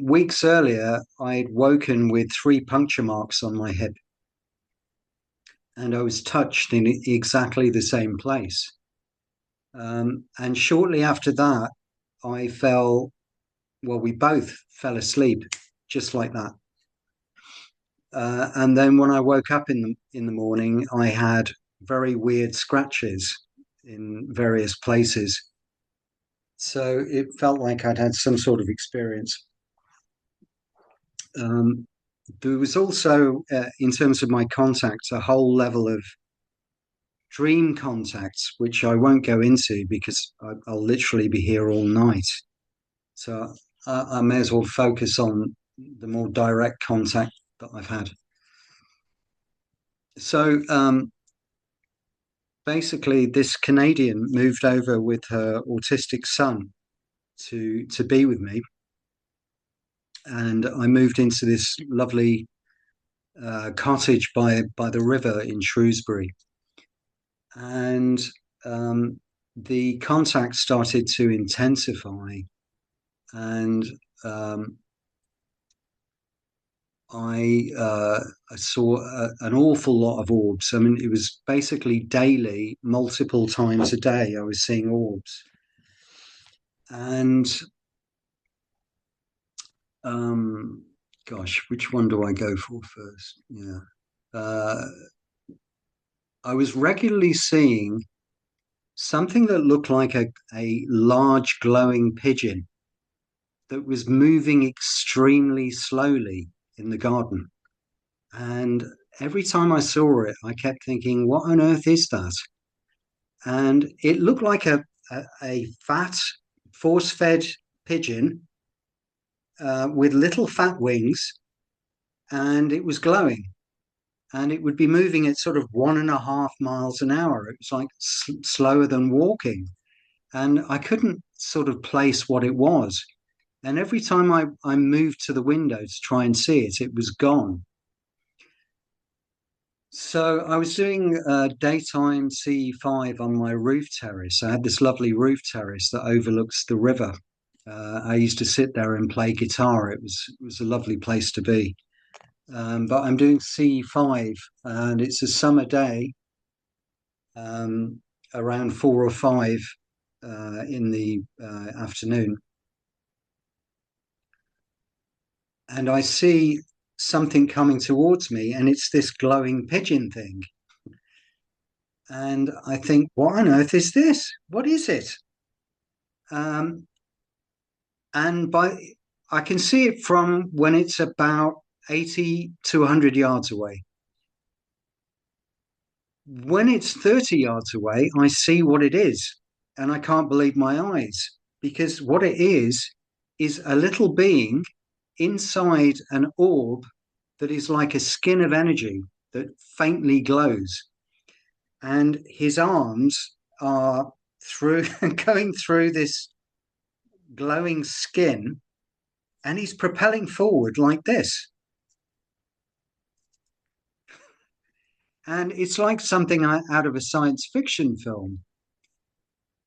Speaker 2: weeks earlier, I'd woken with 3 puncture marks on my hip, and I was touched in exactly the same place. And shortly after that, we both fell asleep just like that. And then when I woke up in the morning, I had very weird scratches in various places. So it felt like I'd had some sort of experience. There was also, in terms of my contacts, a whole level of dream contacts, which I won't go into because I'll literally be here all night. So I may as well focus on the more direct contact that I've had. So basically, this Canadian moved over with her autistic son to be with me, and I moved into this lovely cottage by the river in Shrewsbury, and the contact started to intensify, and I saw an awful lot of orbs. I mean, it was basically daily, multiple times a day, I was seeing orbs. And gosh, which one do I go for first? Yeah. I was regularly seeing something that looked like a large glowing pigeon that was moving extremely slowly in the garden. And every time I saw it, I kept thinking, what on earth is that? And it looked like a fat, force-fed pigeon with little fat wings, and it was glowing. And it would be moving at sort of 1.5 miles an hour. It was like slower than walking. And I couldn't sort of place what it was. And every time I moved to the window to try and see it, it was gone. So I was doing daytime CE-5 on my roof terrace. I had this lovely roof terrace that overlooks the river. I used to sit there and play guitar. It was a lovely place to be. But I'm doing CE-5, and it's a summer day, around 4 or 5 in the afternoon. And I see something coming towards me, and it's this glowing pigeon thing. And I think, what on earth is this? What is it? And I can see it from when it's about 80 to 100 yards away. When it's 30 yards away, I see what it is, and I can't believe my eyes, because what it is a little being inside an orb that is like a skin of energy that faintly glows. And his arms are going through this glowing skin, and he's propelling forward like this. And it's like something out of a science fiction film.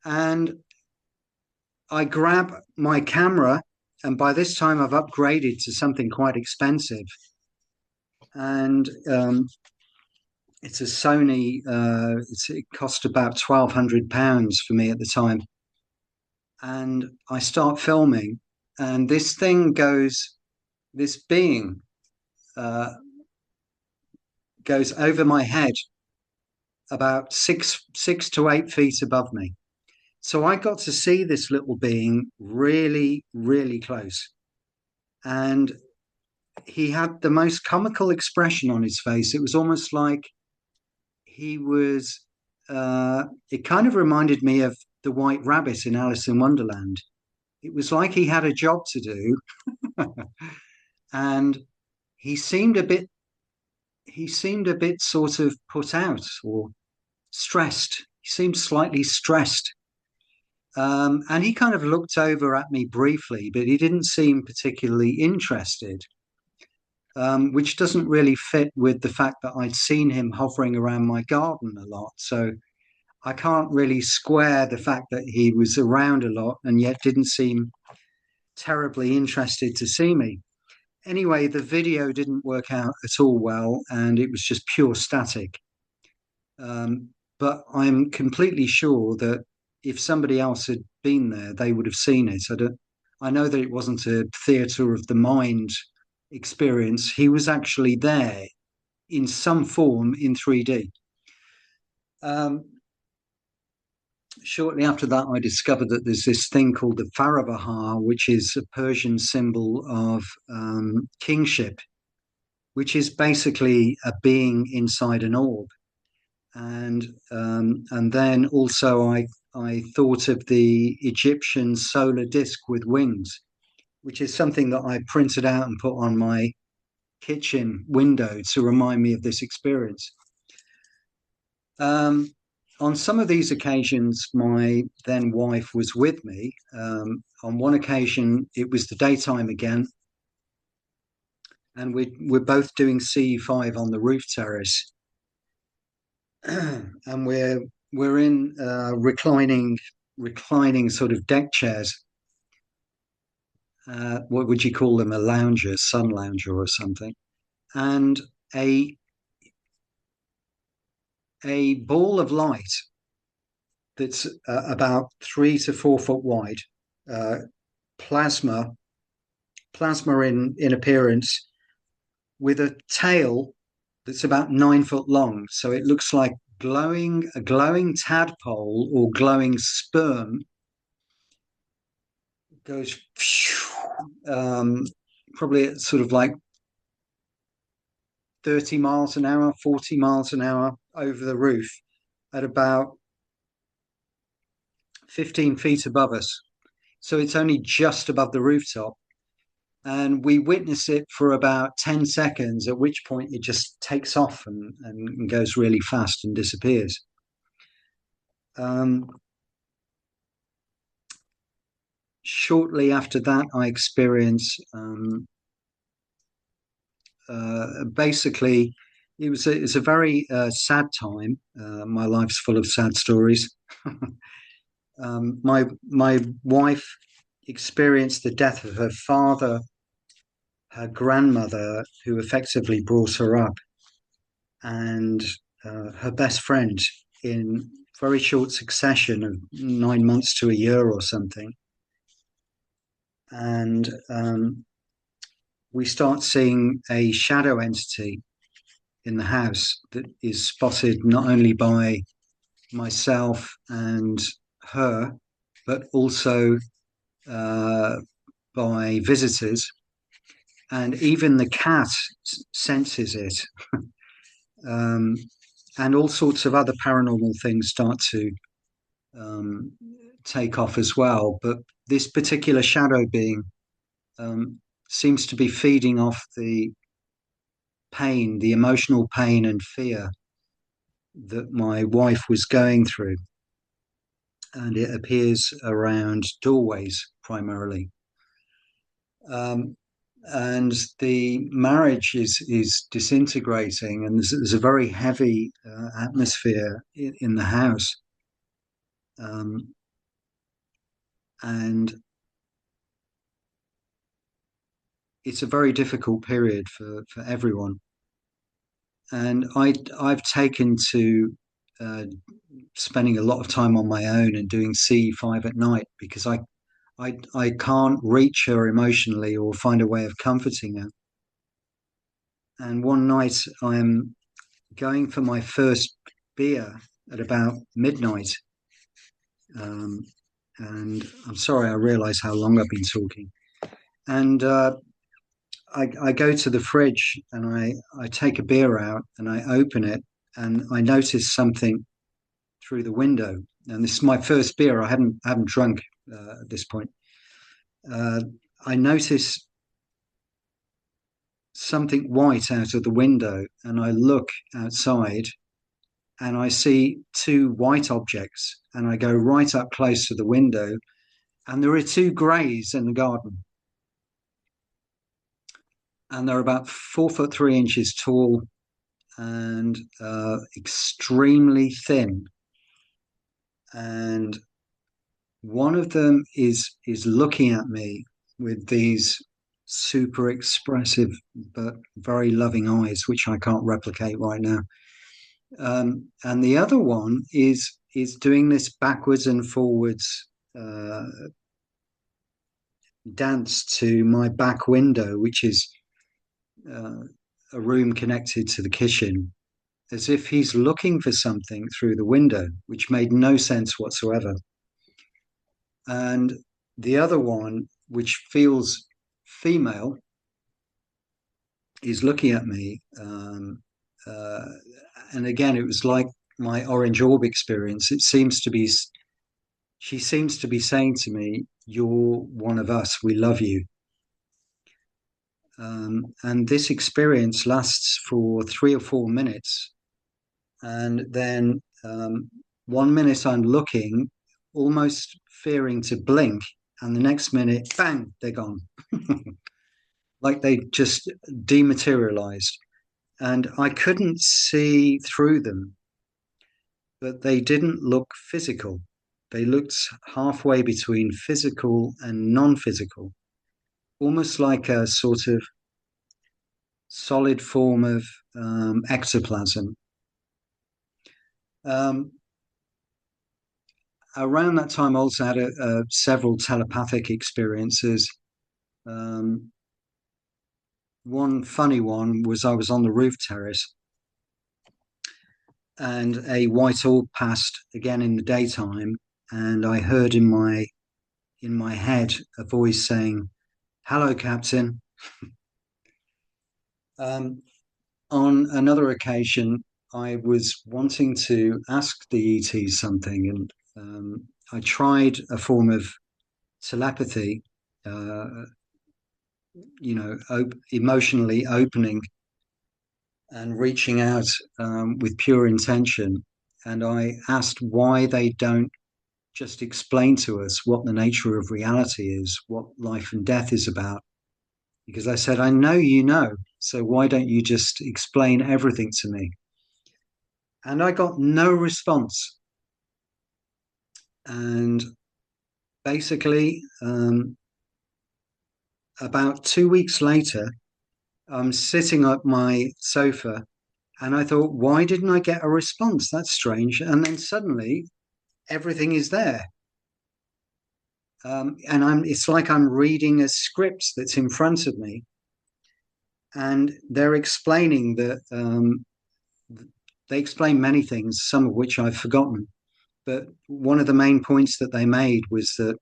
Speaker 2: And I grab my camera, and by this time I've upgraded to something quite expensive. And it's a Sony, it cost about £1,200 for me at the time. And I start filming, and this being goes over my head about 6 to 8 feet above me. So I got to see this little being really, really close. And he had the most comical expression on his face. It was almost like he was, it kind of reminded me of the White Rabbit in Alice in Wonderland. It was like he had a job to do. And he seemed a bit sort of put out or stressed. He seemed slightly stressed. And he kind of looked over at me briefly, but he didn't seem particularly interested, which doesn't really fit with the fact that I'd seen him hovering around my garden a lot. So I can't really square the fact that he was around a lot and yet didn't seem terribly interested to see me. Anyway, the video didn't work out at all well, and it was just pure static. But I'm completely sure that if somebody else had been there, they would have seen it. I know that it wasn't a theatre of the mind experience. He was actually there in some form in 3D. Shortly after that, I discovered that there's this thing called the Farabahar, which is a Persian symbol of kingship, which is basically a being inside an orb. And then also I thought of the Egyptian solar disk with wings, which is something that I printed out and put on my kitchen window to remind me of this experience. On some of these occasions, my then wife was with me. On one occasion, it was the daytime again, and we're both doing CE-5 on the roof terrace, and we're in reclining sort of deck chairs. What would you call them? A lounger, sun lounger, or something, and a ball of light that's about 3 to 4 foot wide, plasma in appearance, with a tail that's about 9 foot long. So it looks like a glowing tadpole or glowing sperm goes probably at sort of like 30 miles an hour, 40 miles an hour over the roof at about 15 feet above us. So it's only just above the rooftop. And we witness it for about 10 seconds, at which point it just takes off and goes really fast and disappears. Shortly after that, I experience basically, it's a very sad time. My life's full of sad stories. My wife experienced the death of her father, her grandmother, who effectively brought her up, and her best friend in very short succession of 9 months to a year or something. And we start seeing a shadow entity in the house that is spotted not only by myself and her, but also by visitors, and even the cat senses it. And all sorts of other paranormal things start to take off as well. But this particular shadow being seems to be feeding off the pain, the emotional pain and fear that my wife was going through. And it appears around doorways primarily. And the marriage is disintegrating, and there's a very heavy atmosphere in the house. And it's a very difficult period for everyone. And I've taken to spending a lot of time on my own and doing CE-5 at night, because I can't reach her emotionally or find a way of comforting her. And one night I'm going for my first beer at about midnight. And I'm sorry, I realize how long I've been talking. And I go to the fridge and I take a beer out and I open it, and I notice something through the window. And this is my first beer. I haven't drunk at this point. I notice something white out of the window, and I look outside and I see 2 white objects, and I go right up close to the window, and there are 2 greys in the garden. And they're about 4'3" tall and extremely thin. And one of them is looking at me with these super expressive but very loving eyes, which I can't replicate right now. And the other one is doing this backwards and forwards dance to my back window, which is a room connected to the kitchen, as if he's looking for something through the window, which made no sense whatsoever. And the other one, which feels female, is looking at me. And again, it was like my orange orb experience. She seems to be saying to me, "You're one of us. We love you." And this experience lasts for 3 or 4 minutes. And then 1 minute I'm looking, almost fearing to blink. And the next minute, bang, they're gone. Like they just dematerialized. And I couldn't see through them, but they didn't look physical. They looked halfway between physical and non-physical, almost like a sort of solid form of ectoplasm. Around that time, I also had several telepathic experiences. One funny one was I was on the roof terrace, and a white orb passed again in the daytime, and I heard in my head a voice saying, "Hello, Captain." On another occasion, I was wanting to ask the ETs something, and I tried a form of telepathy, emotionally opening and reaching out with pure intention. And I asked why they don't just explain to us what the nature of reality is, what life and death is about. Because I said, I know you know, so why don't you just explain everything to me? And I got no response. And basically, about 2 weeks later, I'm sitting at my sofa and I thought, why didn't I get a response? That's strange. And then suddenly everything is there. And it's like I'm reading a script that's in front of me. And they're explaining that they explain many things, some of which I've forgotten. But one of the main points that they made was that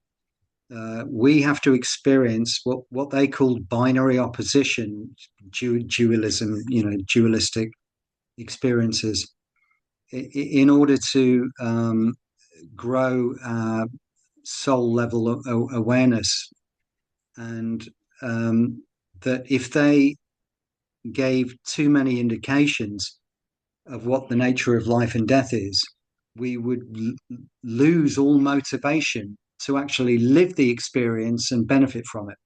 Speaker 2: we have to experience what they called binary opposition, dualism, dualistic experiences, in order to grow our soul level of awareness. And that if they gave too many indications of what the nature of life and death is, we would lose all motivation to actually live the experience and benefit from it.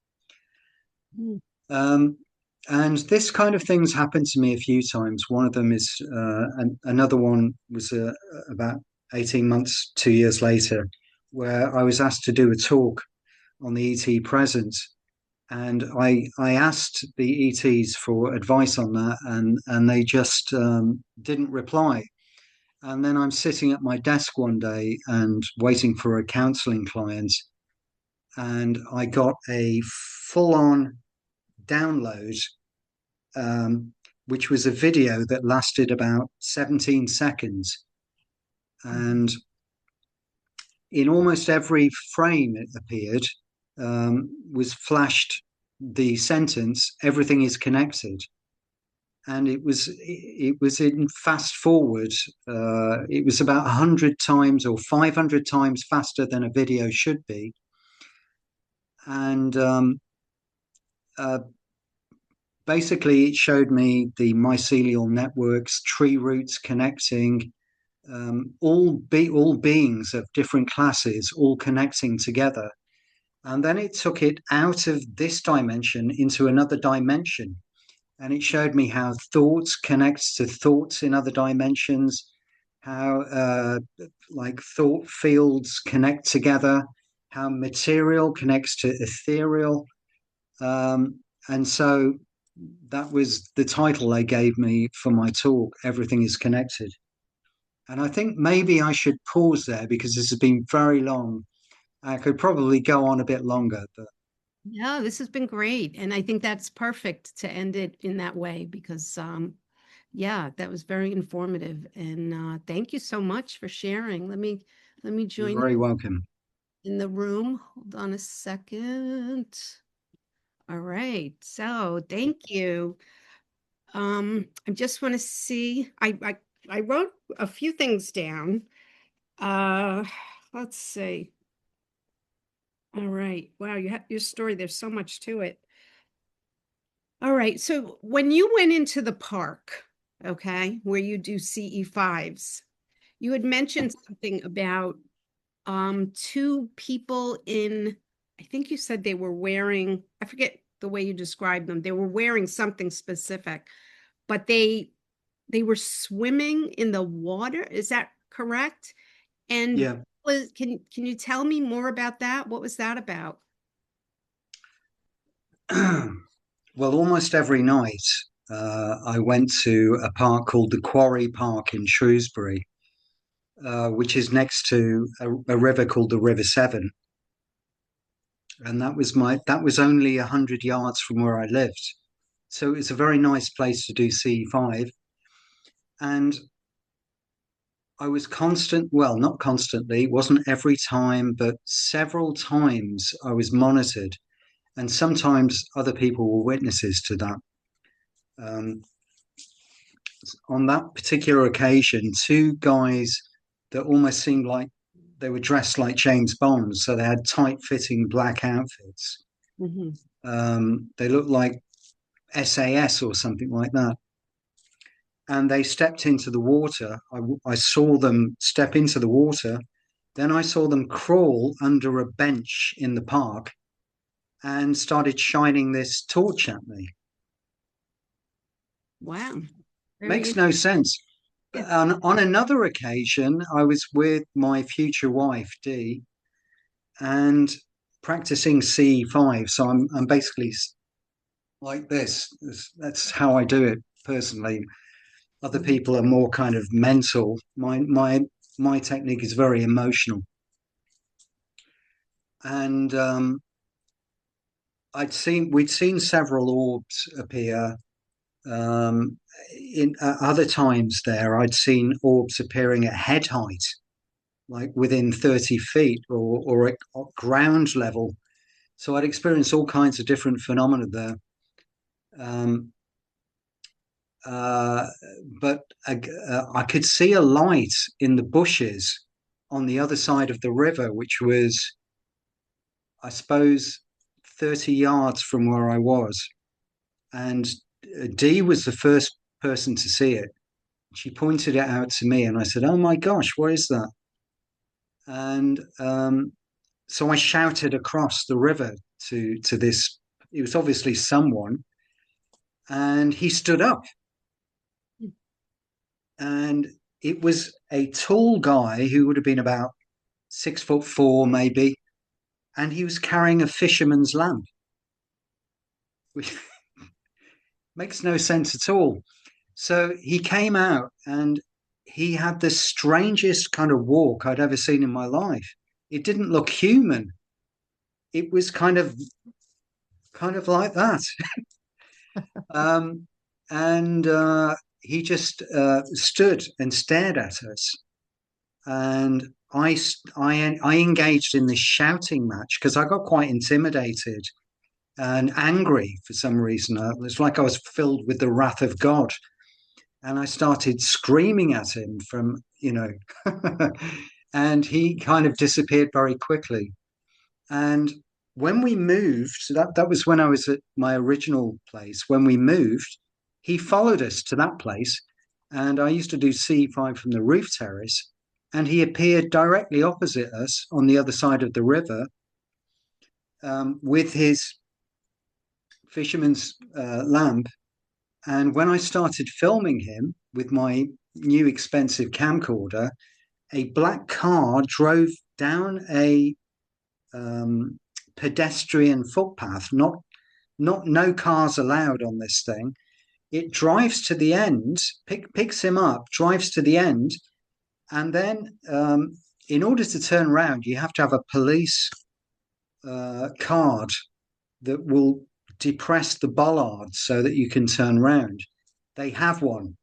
Speaker 2: And this kind of thing's happened to me a few times. One of them is, another one was about 18 months, 2 years later, where I was asked to do a talk on the ET presence. And I asked the ETs for advice on that, and they just didn't reply. And then I'm sitting at my desk one day and waiting for a counseling client, and I got a full-on download, which was a video that lasted about 17 seconds. And in almost every frame it appeared, was flashed the sentence, "Everything is connected." And it was in fast forward. It was about 100 times or 500 times faster than a video should be. And basically it showed me the mycelial networks, tree roots connecting, all beings of different classes, all connecting together. And then it took it out of this dimension into another dimension. And it showed me how thoughts connects to thoughts in other dimensions, how like thought fields connect together, how material connects to ethereal. And so that was the title they gave me for my talk, "Everything is Connected." And I think maybe I should pause there because this has been very long. I could probably go on a bit longer, but
Speaker 1: Yeah, this has been great. And I think that's perfect to end it in that way because, yeah, that was very informative. And thank you so much for sharing. Let me
Speaker 2: you're
Speaker 1: join
Speaker 2: very welcome.
Speaker 1: in the room. Hold on a second. All right. So thank you. I just want to see. I wrote a few things down. Uh, let's see. All right. Wow, you have your story. There's so much to it. All right. So when you went into the park, okay, where you do CE-5s, you had mentioned something about two people in, I think you said they were wearing, I forget the way you described them. They were wearing something specific, but they were swimming in the water. Is that correct? And
Speaker 2: Yeah.
Speaker 1: can you tell me more about that? What was that about?
Speaker 2: Well, almost every night I went to a park called the Quarry Park in Shrewsbury, which is next to a river called the River Severn, and that was only 100 yards from where I lived. So it's a very nice place to do CE-5. And I was well, not constantly, it wasn't every time, but several times I was monitored. And sometimes other people were witnesses to that. Um, on that particular occasion, two guys that almost seemed like they were dressed like James Bond. So they had tight fitting black outfits.
Speaker 1: Mhm.
Speaker 2: They looked like SAS or something like that. And they stepped into the water. I saw them step into the water. Then I saw them crawl under a bench in the park and started shining this torch at me.
Speaker 1: Wow.
Speaker 2: Makes no sense.
Speaker 1: Yeah.
Speaker 2: On another occasion, I was with my future wife, Dee, and practicing CE-5. So I'm basically like this. That's how I do it personally. Other people are more kind of mental. My technique is very emotional. And we'd seen several orbs appear. In other times there, I'd seen orbs appearing at head height, like within 30 feet or at ground level. So I'd experienced all kinds of different phenomena there. Um, uh, but I could see a light in the bushes on the other side of the river, which was, I suppose, 30 yards from where I was. And Dee was the first person to see it. She pointed it out to me, and I said, "Oh my gosh, what is that?" And so I shouted across the river to this. It was obviously someone, and he stood up, and it was a tall guy who would have been about 6'4", maybe, and he was carrying a fisherman's lamp, which makes no sense at all. So he came out, and he had the strangest kind of walk I'd ever seen in my life. It didn't look human. It was kind of like that. um, and he just stood and stared at us. And I engaged in this shouting match because I got quite intimidated and angry for some reason. It's like I was filled with the wrath of God. And I started screaming at him and he kind of disappeared very quickly. And when we moved, so that was when I was at my original place. When we moved, he followed us to that place. And I used to do C5 from the roof terrace. And he appeared directly opposite us on the other side of the river with his fisherman's lamp. And when I started filming him with my new expensive camcorder, a black car drove down a pedestrian footpath. No cars allowed on this thing. It drives to the end, picks him up, drives to the end, and then in order to turn around, you have to have a police card that will depress the bollards so that you can turn around. They have one.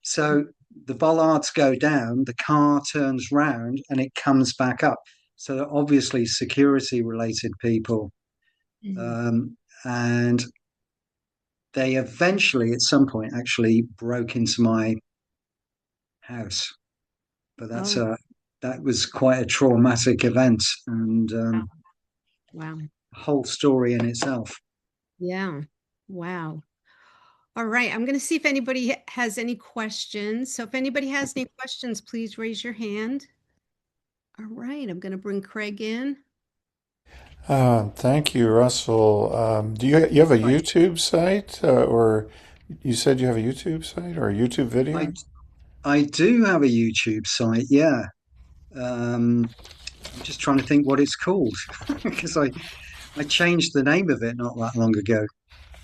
Speaker 2: So the bollards go down, the car turns round, and it comes back up. So obviously security related people. And they eventually, at some point, actually broke into my house. But that was quite a traumatic event and
Speaker 1: Wow.
Speaker 2: a whole story in itself.
Speaker 1: Yeah. Wow. All right. I'm going to see if anybody has any questions. So if anybody has any questions, please raise your hand. All right. I'm going to bring Craig in.
Speaker 4: Thank you, Russell. Do you have a YouTube site, or you said you have a YouTube site or a YouTube video?
Speaker 2: I do have a YouTube site, yeah. I'm just trying to think what it's called because I changed the name of it not that long ago.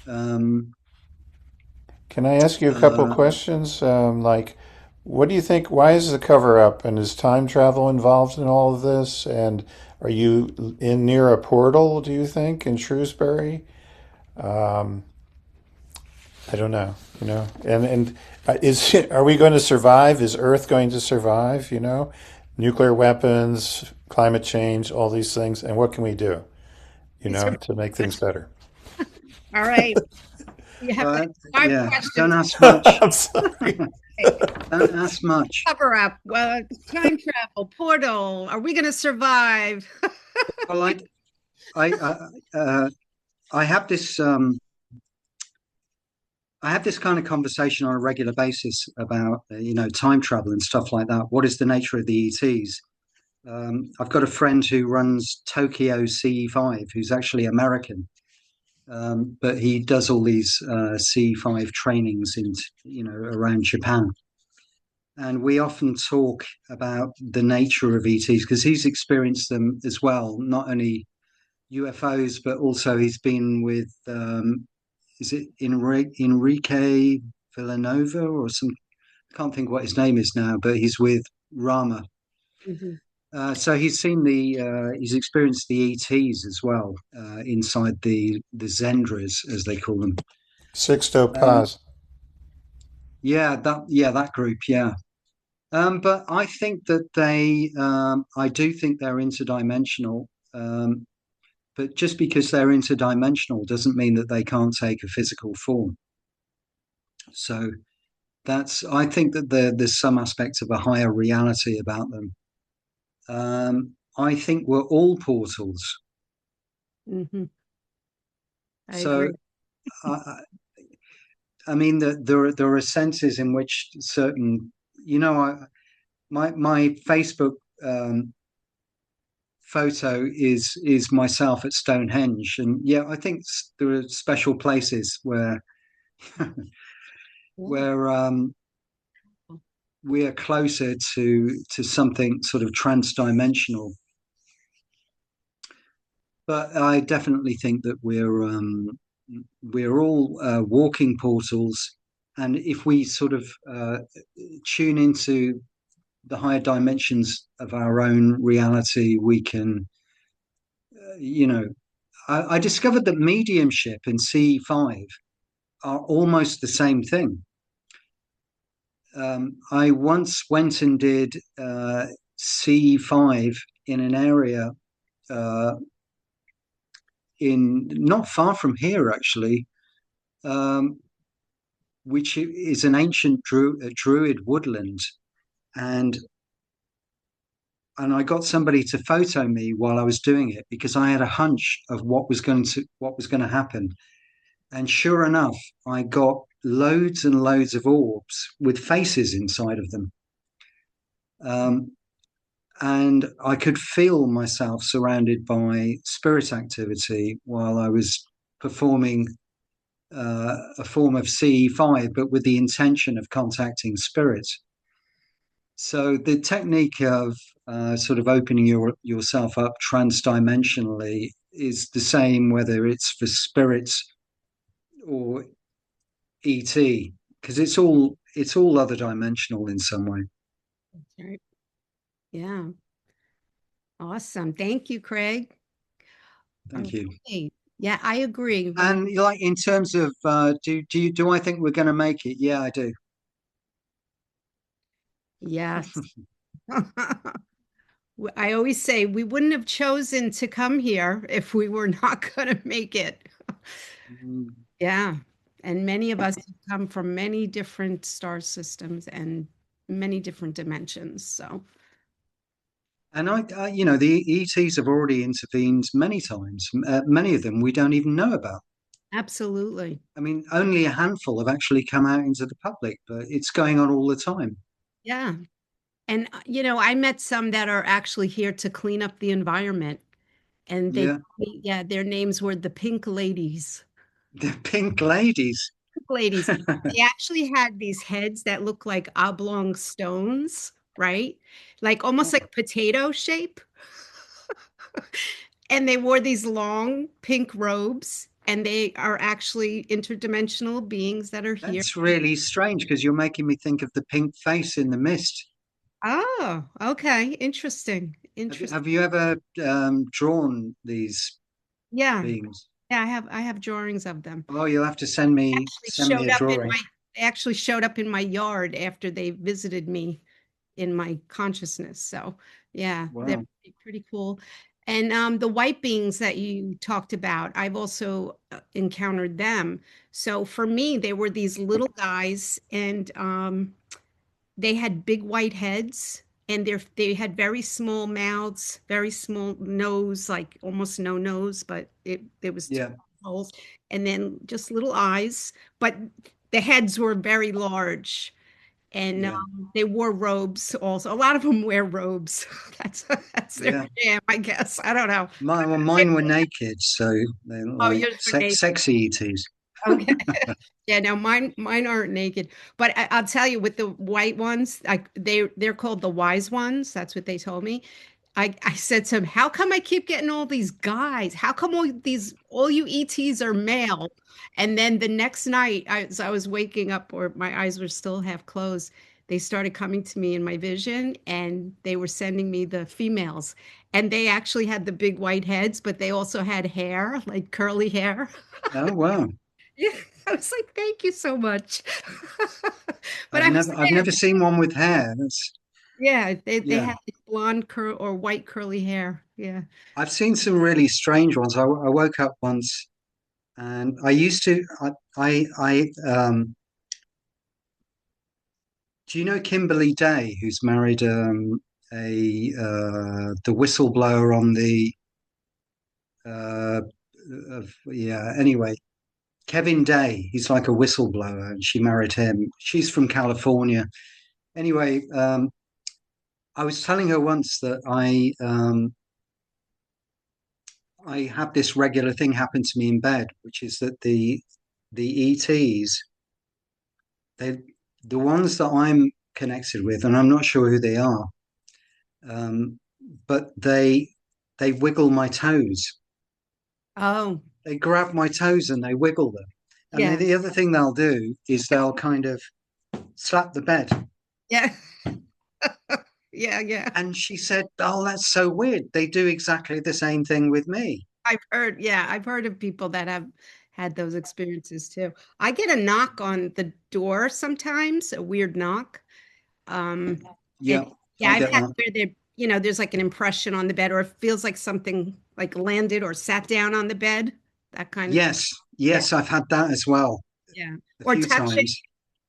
Speaker 2: Um,
Speaker 4: Can I ask you a couple
Speaker 2: uh,
Speaker 4: questions? Like, what do you think? Why is the cover up? And is time travel involved in all of this? And are you in near a portal, do you think, in Shrewsbury? Um, I don't know, and is are we going to survive? Is Earth going to survive? Nuclear weapons, climate change, all these things, and what can we do?
Speaker 1: These are
Speaker 4: To make things better.
Speaker 1: all right. You have five
Speaker 2: yeah, don't
Speaker 1: questions.
Speaker 2: ask much.
Speaker 4: I'm sorry.
Speaker 2: Don't ask much.
Speaker 1: Cover up. Well, time travel, portal. Are we going to survive?
Speaker 2: Well, I have this I have this kind of conversation on a regular basis about time travel and stuff like that. What is the nature of the ETs? I've got a friend who runs Tokyo CE-5, who's actually American, but he does all these CE-5 trainings around Japan. And we often talk about the nature of ETs because he's experienced them as well, not only UFOs, but also he's been with, is it Enrique Villanova or some, I can't think what his name is now, but he's with Rama.
Speaker 1: Mhm.
Speaker 2: So he's experienced the ETs as well inside the Zendras, as they call them.
Speaker 4: Sixto
Speaker 2: Um,
Speaker 4: Paz.
Speaker 2: that group, yeah. But I think that I do think they're interdimensional. But just because they're interdimensional doesn't mean that they can't take a physical form. So I think that there's some aspects of a higher reality about them. I think we're all portals.
Speaker 1: Mm-hmm. I
Speaker 2: So
Speaker 1: agree.
Speaker 2: I mean, there are senses in which certain, my Facebook photo is myself at Stonehenge, and yeah, I think there are special places where where we are closer to something sort of trans-dimensional. But I definitely think that we're all walking portals, and if we sort of tune into the higher dimensions of our own reality, we can, I discovered that mediumship and CE-5 are almost the same thing. I once went and did CE-5 in an area uh, in not far from here, actually, um, which is an ancient druid woodland, and I got somebody to photo me while I was doing it because I had a hunch of what was going to happen. And sure enough, I got loads and loads of orbs with faces inside of them. And I could feel myself surrounded by spirit activity while I was performing a form of CE-5, but with the intention of contacting spirits. So the technique of sort of opening yourself up trans-dimensionally is the same whether it's for spirits or ET, because it's all other dimensional in some way.
Speaker 1: That's right. Yeah. Awesome. Thank you, Craig.
Speaker 2: Thank you.
Speaker 1: Okay. Yeah, I agree.
Speaker 2: And like in terms of do I think we're going to make it? Yeah, I do.
Speaker 1: Yes. I always say we wouldn't have chosen to come here if we were not going to make it.
Speaker 2: Mm.
Speaker 1: Yeah. And many of us have come from many different star systems and many different dimensions. So,
Speaker 2: And the ETs have already intervened many times. Many of them we don't even know about.
Speaker 1: Absolutely.
Speaker 2: I mean, only a handful have actually come out into the public, but it's going on all the time.
Speaker 1: Yeah. And, I met some that are actually here to clean up the environment. And
Speaker 2: Yeah.
Speaker 1: yeah, their names were the Pink Ladies.
Speaker 2: The pink ladies.
Speaker 1: Pink Ladies. They actually had these heads that look like oblong stones, right? Like almost
Speaker 2: Oh,
Speaker 1: like potato shape. And they wore these long pink robes, and they are actually interdimensional beings that are here.
Speaker 2: that's really strange because you're making me think of the pink face in the mist.
Speaker 1: Oh, okay. Interesting.
Speaker 2: Have you,
Speaker 1: Interesting.
Speaker 2: have you ever drawn these
Speaker 1: Yeah.
Speaker 2: beings?
Speaker 1: Yeah, I have drawings of them.
Speaker 2: Oh, you'll have to send me
Speaker 1: Showed
Speaker 2: a
Speaker 1: up in
Speaker 2: drawing.
Speaker 1: my They actually showed up in my yard after they visited me in my consciousness. So yeah, they're
Speaker 2: Wow.
Speaker 1: pretty cool. And the white beings that you talked about, I've also encountered them. So for me, they were these little guys, and they had big white heads, and they had very small mouths, very small nose, like almost no nose, but there was two
Speaker 2: Yeah.
Speaker 1: holes, and then just little eyes. But the heads were very large, and
Speaker 2: Yeah.
Speaker 1: they wore robes also. A lot of them wear robes. That's that's their
Speaker 2: Yeah.
Speaker 1: jam, I guess. I don't know.
Speaker 2: Mine were naked, so they're
Speaker 1: Oh,
Speaker 2: like
Speaker 1: yours were naked.
Speaker 2: sexy ETs.
Speaker 1: Okay. Yeah, no, mine aren't naked. But I'll tell you, with the white ones, they're called the wise ones. That's what they told me. I said to him, how come I keep getting all these guys? How come all you ETs are male? And then the next night, as I was waking up, or my eyes were still half closed, they started coming to me in my vision, and they were sending me the females. And they actually had the big white heads, but they also had hair, like curly hair.
Speaker 2: Oh wow.
Speaker 1: Yeah, I was like, thank you so much. But
Speaker 2: I've
Speaker 1: I was
Speaker 2: never
Speaker 1: sad.
Speaker 2: seen one with hair. That's
Speaker 1: Yeah, they
Speaker 2: yeah.
Speaker 1: had like blonde curl or white curly hair. Yeah.
Speaker 2: I've seen some really strange ones. I woke up once and I used to do you know Kimberly Day, who's married a the whistleblower on the uh yeah, anyway, Kevin Day, he's like a whistleblower and she married him. She's from California. Anyway, I was telling her once that I have this regular thing happen to me in bed, which is that the ETs, they the ones that I'm connected with, and I'm not sure who they are, um, but they wiggle my toes.
Speaker 1: Oh,
Speaker 2: They grab my toes and they wiggle them. And
Speaker 1: yeah.
Speaker 2: the other thing they'll do is they'll kind of slap the bed.
Speaker 1: Yeah. Yeah, yeah.
Speaker 2: And she said, "Oh, that's so weird. They do exactly the same thing with me."
Speaker 1: I've heard of people that have had those experiences too. I get a knock on the door sometimes, a weird knock. Um, and
Speaker 2: Yeah,
Speaker 1: yeah,
Speaker 2: I
Speaker 1: I've
Speaker 2: get
Speaker 1: had
Speaker 2: that.
Speaker 1: where there's like an impression on the bed, or it feels like something like landed or sat down on the bed, that kind of thing.
Speaker 2: Yes,
Speaker 1: Yeah,
Speaker 2: yes, I've had that as well
Speaker 1: yeah.
Speaker 2: a
Speaker 1: Or
Speaker 2: few times.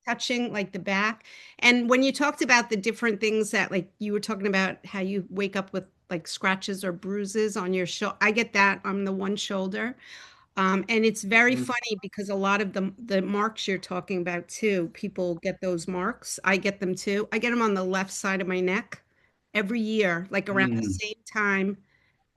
Speaker 1: touching like the back. And when you talked about the different things that, like, you were talking about how you wake up with like scratches or bruises on your shoulder. I get that on the one shoulder. And it's very
Speaker 2: Mm,
Speaker 1: funny because a lot of the marks you're talking about too, people get those marks. I get them too. I get them on the left side of my neck every year, like around the
Speaker 2: mm.
Speaker 1: same time.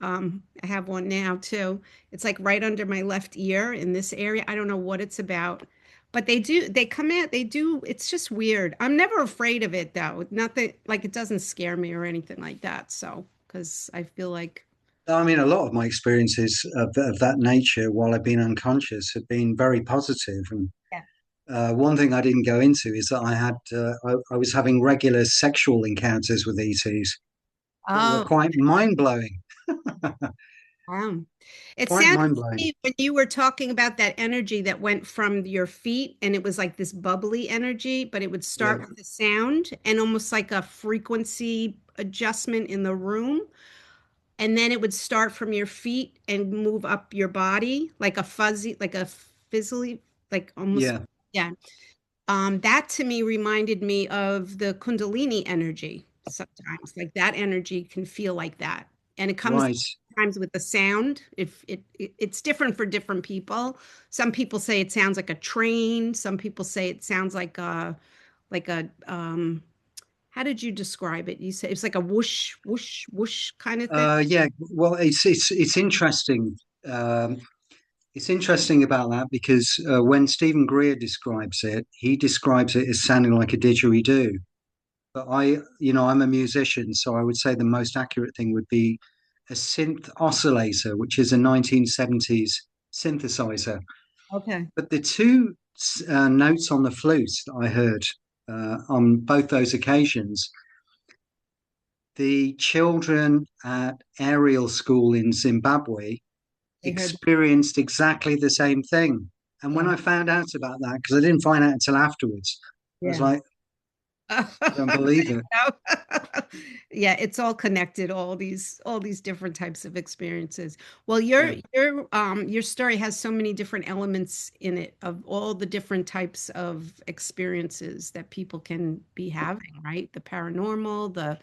Speaker 1: I have one now too. It's like right under my left ear in this area. I don't know what it's about, but they come out, they do, it's just weird. I'm never afraid of it though. Not that, like, it doesn't scare me or anything like that. So, because I feel like,
Speaker 2: I mean, a lot of my experiences of that nature while I've been unconscious have been very positive. And
Speaker 1: yeah.
Speaker 2: one thing I didn't go into is that I was having regular sexual encounters with ETs that were
Speaker 1: Oh,
Speaker 2: quite mind blowing.
Speaker 1: wow. It
Speaker 2: Quite
Speaker 1: sounded
Speaker 2: mind
Speaker 1: to
Speaker 2: blowing.
Speaker 1: me when you were talking about that energy that went from your feet, and it was like this bubbly energy, but it would
Speaker 2: Yeah,
Speaker 1: start with a sound and almost like a frequency adjustment in the room. And then it would start from your feet and move up your body like a fuzzy, like a fizzly, like almost,
Speaker 2: yeah,
Speaker 1: yeah. That to me reminded me of the Kundalini energy sometimes. Like that energy can feel like that. and it comes
Speaker 2: Right.
Speaker 1: times with the sound. If it's different for different people. Some people say it sounds like a train. Some people say it sounds like a how did you describe it? You said it's like a whoosh, whoosh, whoosh kind of thing.
Speaker 2: Yeah. Well, it's interesting. Um, it's interesting about that because when Stephen Greer describes it, he describes it as sounding like a didgeridoo. But I'm a musician, so I would say the most accurate thing would be a synth oscillator, which is a 1970s synthesizer.
Speaker 1: Okay.
Speaker 2: But the two notes on the flute that I heard on both those occasions, the children at Ariel School in Zimbabwe
Speaker 1: They heard,
Speaker 2: experienced exactly the same thing. And when
Speaker 1: yeah,
Speaker 2: I found out about that, because I didn't find out until afterwards, I was
Speaker 1: yeah.
Speaker 2: like, I don't believe it.
Speaker 1: Yeah, it's all connected, all these different types of experiences. Well,
Speaker 2: Yeah.
Speaker 1: your story has so many different elements in it of all the different types of experiences that people can be having, right? The paranormal, the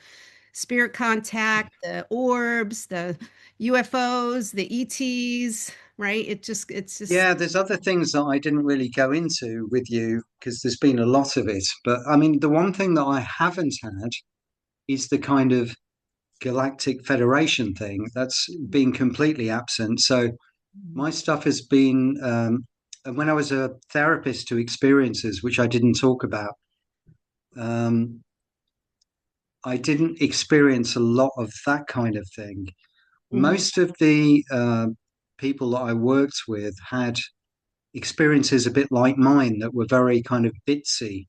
Speaker 1: spirit contact, the orbs, the UFOs, the ETs, right? It's just
Speaker 2: Yeah, there's other things that I didn't really go into with you because there's been a lot of it. But I mean, the one thing that I haven't had is the kind of Galactic Federation thing that's been completely absent. So my stuff has been, and when I was a therapist to experiences, which I didn't talk about, um, I didn't experience a lot of that kind of thing.
Speaker 1: Mhm.
Speaker 2: Most of the people that I worked with had experiences a bit like mine that were very kind of bitsy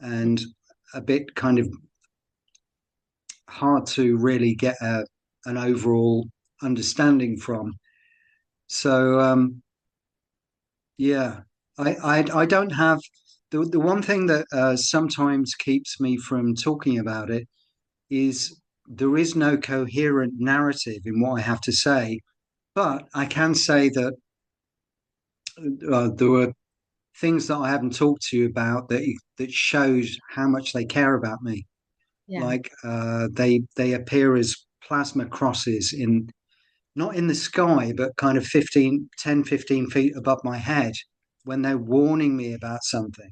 Speaker 2: and a bit kind of hard to really get an overall understanding from. So yeah, I don't have the one thing that sometimes keeps me from talking about it is there is no coherent narrative in what I have to say, but I can say that there were things that I haven't talked to you about that shows how much they care about me.
Speaker 1: Yeah.
Speaker 2: Like they appear as plasma crosses in not in the sky, but kind of 10, 15 feet above my head when they're warning me about something.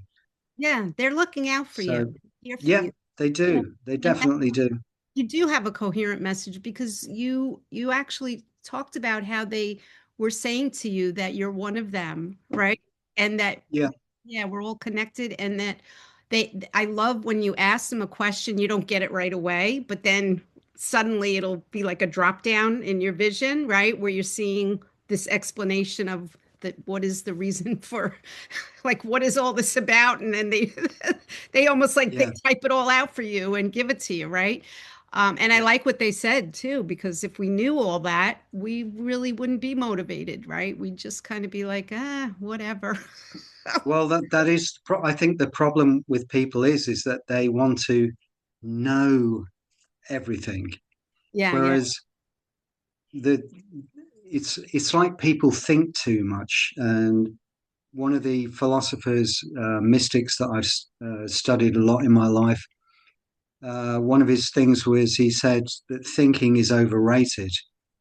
Speaker 1: Yeah, they're looking out for you,
Speaker 2: So
Speaker 1: here for
Speaker 2: yeah,
Speaker 1: you.
Speaker 2: they
Speaker 1: Yeah.
Speaker 2: do. They
Speaker 1: And
Speaker 2: definitely do.
Speaker 1: you do have a coherent message because you actually talked about how they were saying to you that you're one of them, right? And that
Speaker 2: Yeah,
Speaker 1: yeah, we're all connected and that I love when you ask them a question, you don't get it right away, but then suddenly it'll be like a drop down in your vision, right? Where you're seeing this explanation of the what is the reason for like what is all this about? And then they they almost like they
Speaker 2: yeah,
Speaker 1: type it all out for you and give it to you, right? And I
Speaker 2: yeah.
Speaker 1: like what they said too, because if we knew all that, we really wouldn't be motivated, right? We'd just kind of be like, whatever.
Speaker 2: Well, that is, I think the problem with people is that they want to know everything,
Speaker 1: Yeah, yeah.
Speaker 2: whereas the it's like people think too much. And one of the philosophers, mystics that I've studied a lot in my life, one of his things was he said that thinking is overrated.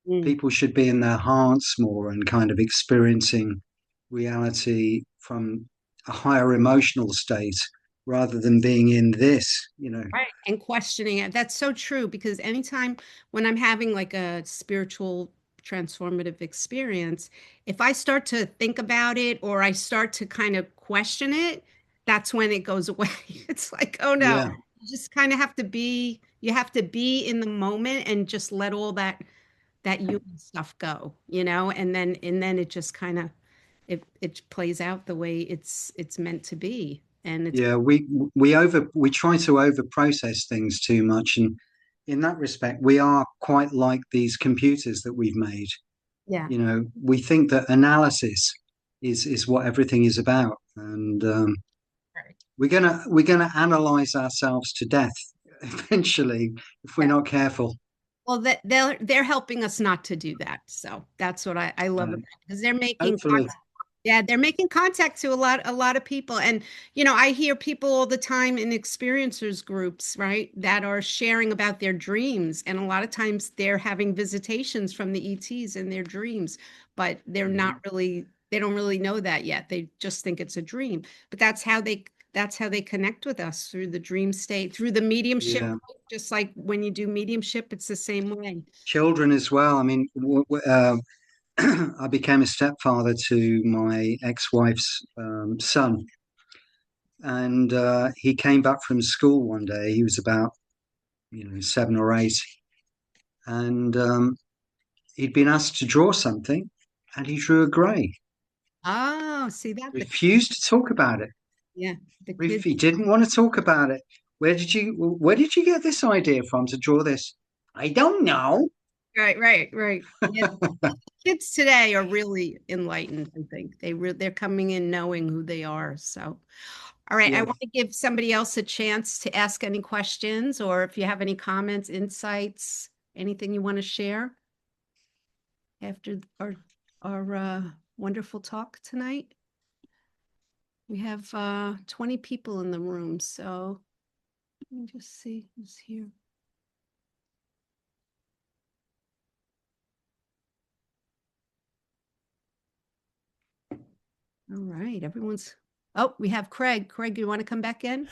Speaker 1: Mm.
Speaker 2: People should be in their hearts more and kind of experiencing reality from a higher emotional state rather than being in this.
Speaker 1: Right. And questioning it. That's so true because anytime when I'm having like a spiritual transformative experience, if I start to think about it or I start to kind of question it, that's when it goes away. It's like, oh no,
Speaker 2: Yeah,
Speaker 1: you just kind of you have to be in the moment and just let all that human stuff go, and then it just kind of it plays out the way it's meant to be. And it's
Speaker 2: yeah. We try to over process things too much, and in that respect, we are quite like these computers that we've made.
Speaker 1: yeah.
Speaker 2: We think that analysis is what everything is about, and
Speaker 1: Right.
Speaker 2: we're gonna analyze ourselves to death eventually if we're
Speaker 1: Yeah.
Speaker 2: not careful.
Speaker 1: Well, that they're helping us not to do that. So that's what I love
Speaker 2: Uh,
Speaker 1: about it because they're making
Speaker 2: Hopefully,
Speaker 1: Yeah, they're making contact to a lot of people. And I hear people all the time in experiencers groups, right, that are sharing about their dreams. And a lot of times they're having visitations from the ETs in their dreams, but they're not really, they don't really know that yet. They just think it's a dream. But that's how they connect with us, through the dream state, through the mediumship.
Speaker 2: Yeah.
Speaker 1: Just like when you do mediumship, it's the same way.
Speaker 2: Children as well. I mean, I became a stepfather to my ex-wife's son, and he came back from school one day. He was about 7 or 8, and he'd been asked to draw something, and he drew a grey.
Speaker 1: Oh, see that?
Speaker 2: Refused to talk about it.
Speaker 1: Yeah, the kids.
Speaker 2: He didn't want to talk about it. Where did you get this idea from to draw this? I don't know.
Speaker 1: Right. Yeah, kids today are really enlightened, I think. They're coming in knowing who they are. So, all right, I
Speaker 2: Yeah.
Speaker 1: want to give somebody else a chance to ask any questions, or if you have any comments, insights, anything you want to share after our wonderful talk tonight. We have 20 people in the room, so let me just see who's here. All right, oh, we have Craig. Craig, you want to come back in?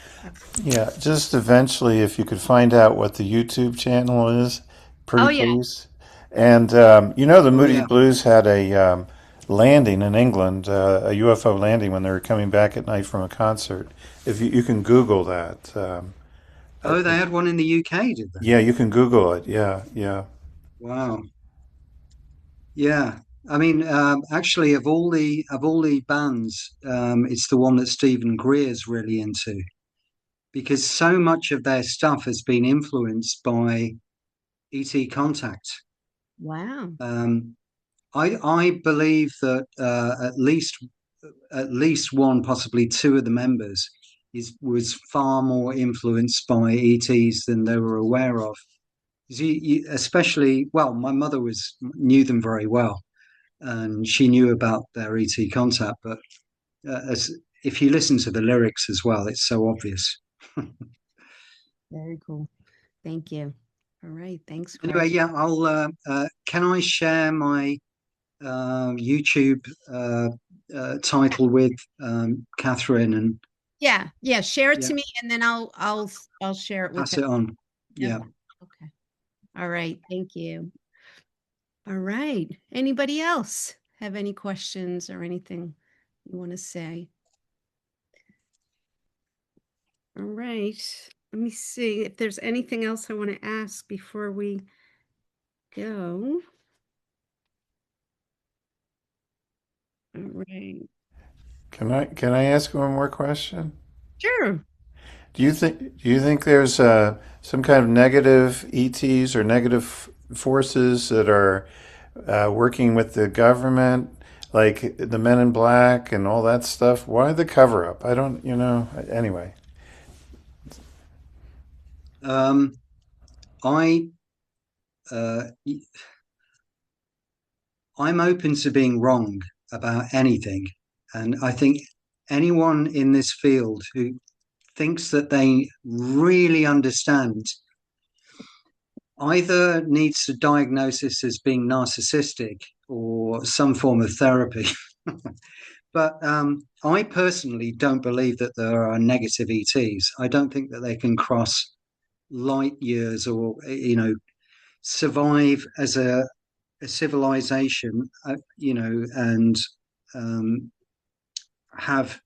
Speaker 4: Yeah, just eventually, if you could find out what the YouTube channel is, pretty
Speaker 1: yeah.
Speaker 4: please. And the Moody
Speaker 2: yeah.
Speaker 4: Blues had a landing in England, a UFO landing when they were coming back at night from a concert. If you can Google that.
Speaker 2: Oh, they had one in the UK, did they?
Speaker 4: Yeah, you can Google it. Yeah.
Speaker 2: Wow. Yeah. I mean, actually, of all the bands, it's the one that Stephen Greer's really into, because so much of their stuff has been influenced by ET Contact.
Speaker 1: Wow.
Speaker 2: I believe that at least one, possibly two of the members was far more influenced by ETs than they were aware of. Especially, well, my mother knew them very well, and she knew about their ET contact. But if you listen to the lyrics as well, it's so obvious.
Speaker 1: Very cool. Thank you. All right. Thanks, Craig.
Speaker 2: Anyway, yeah, I'll. Can I share my YouTube title with Catherine and
Speaker 1: Yeah. Share it
Speaker 2: Yeah.
Speaker 1: to me, and then I'll share it with
Speaker 2: pass
Speaker 1: her.
Speaker 2: it on? Yeah.
Speaker 1: Okay. All right. Thank you. All right. Anybody else have any questions or anything you want to say? All right. Let me see if there's anything else I want to ask before we go. All right.
Speaker 4: Can I ask one more question?
Speaker 1: Sure.
Speaker 4: Do you think there's some kind of negative ETs or negative forces that are working with the government, like the Men in Black and all that stuff? Why the cover up? I don't, anyway.
Speaker 2: I I'm open to being wrong about anything, and I think anyone in this field who thinks that they really understand either needs a diagnosis as being narcissistic or some form of therapy. But I personally don't believe that there are negative ETs. I don't think that they can cross light years or survive as a civilization, and have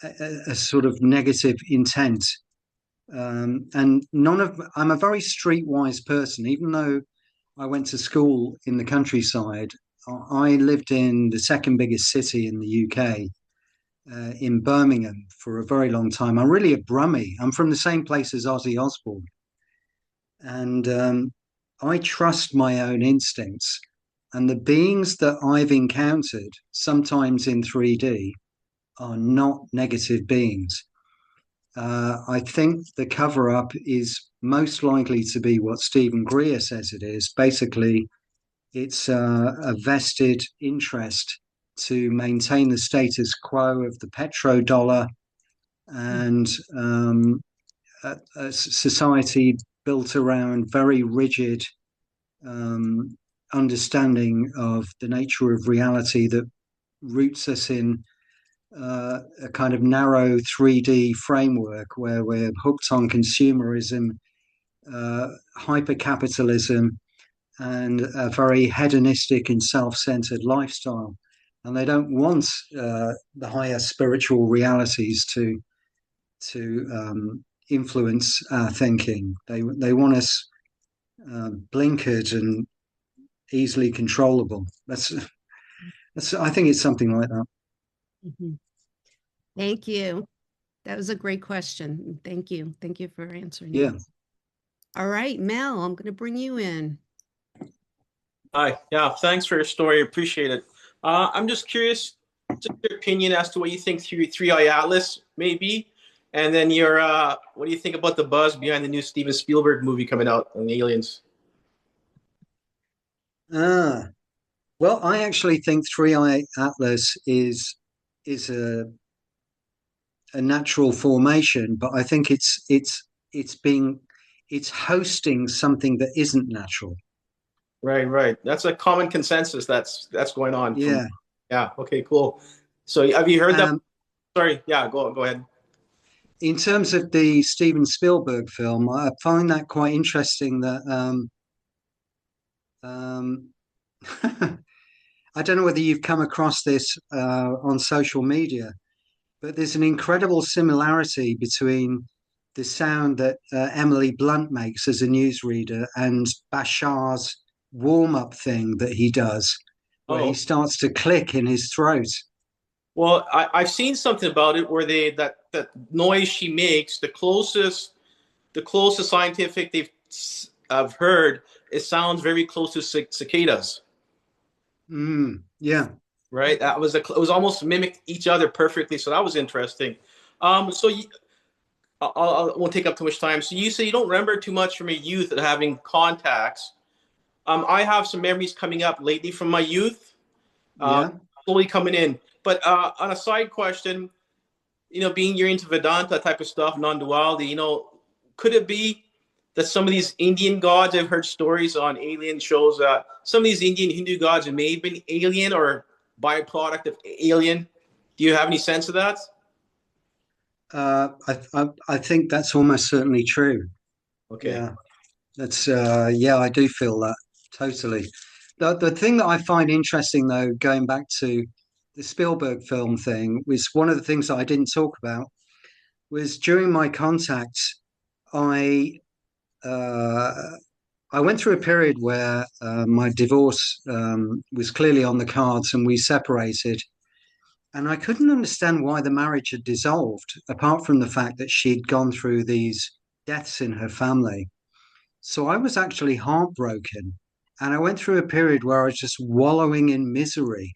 Speaker 2: a sort of negative intent. And I'm a very streetwise person, even though I went to school in the countryside. I lived in the second biggest city in the UK, in Birmingham, for a very long time. I'm really a Brummie. I'm from the same place as Ozzy Osbourne. And I trust my own instincts. And the beings that I've encountered, sometimes in 3D, are not negative beings. I think the cover up is most likely to be what Stephen Greer says it is. Basically, it's a vested interest to maintain the status quo of the petrodollar and a society built around very rigid understanding of the nature of reality that roots us in a kind of narrow 3D framework where we're hooked on consumerism, hypercapitalism, and a very hedonistic and self-centered lifestyle. And they don't want the higher spiritual realities to influence our thinking. They want us blinkered and easily controllable. That's I think it's something like that.
Speaker 1: Mm-hmm. Thank you. That was a great question. Thank you. Thank you for answering.
Speaker 2: Yeah.
Speaker 1: That. All right, Mel, I'm going to bring you in.
Speaker 5: Hi. Yeah. Thanks for your story. Appreciate it. I'm just curious, just your opinion as to what you think Three Eye Atlas may be, and then your what do you think about the buzz behind the new Steven Spielberg movie coming out on aliens?
Speaker 2: Well, I actually think Three Eye Atlas is a natural formation, but I think it's hosting something that isn't natural.
Speaker 5: Right. That's a common consensus that's going on.
Speaker 2: Yeah.
Speaker 5: Yeah. Okay. Cool. So, have you heard that? Sorry. Yeah. Go ahead.
Speaker 2: In terms of the Steven Spielberg film, I find that quite interesting. That I don't know whether you've come across this on social media, but there's an incredible similarity between the sound that Emily Blunt makes as a newsreader and Bashar's warm-up thing that he does, where he starts to click in his throat.
Speaker 5: Well, I've seen something about it where that noise she makes, the closest scientific I've heard, it sounds very close to cicadas.
Speaker 2: Yeah.
Speaker 5: Right. It was almost mimicked each other perfectly. So that was interesting. So I won't take up too much time. So you say you don't remember too much from your youth of having contacts. I have some memories coming up lately from my youth, slowly coming in. But on a side question, being you're into Vedanta type of stuff, non-duality, could it be that some of these Indian gods, I've heard stories on alien shows, some of these Indian Hindu gods may have been alien or byproduct of alien. Do you have any sense of that?
Speaker 2: I think that's almost certainly true.
Speaker 5: Okay.
Speaker 2: Yeah, that's I do feel that totally. The thing that I find interesting, though, going back to the Spielberg film thing, was one of the things that I didn't talk about was during my contacts, I went through a period where my divorce was clearly on the cards and we separated. And I couldn't understand why the marriage had dissolved, apart from the fact that she'd gone through these deaths in her family. So I was actually heartbroken. And I went through a period where I was just wallowing in misery.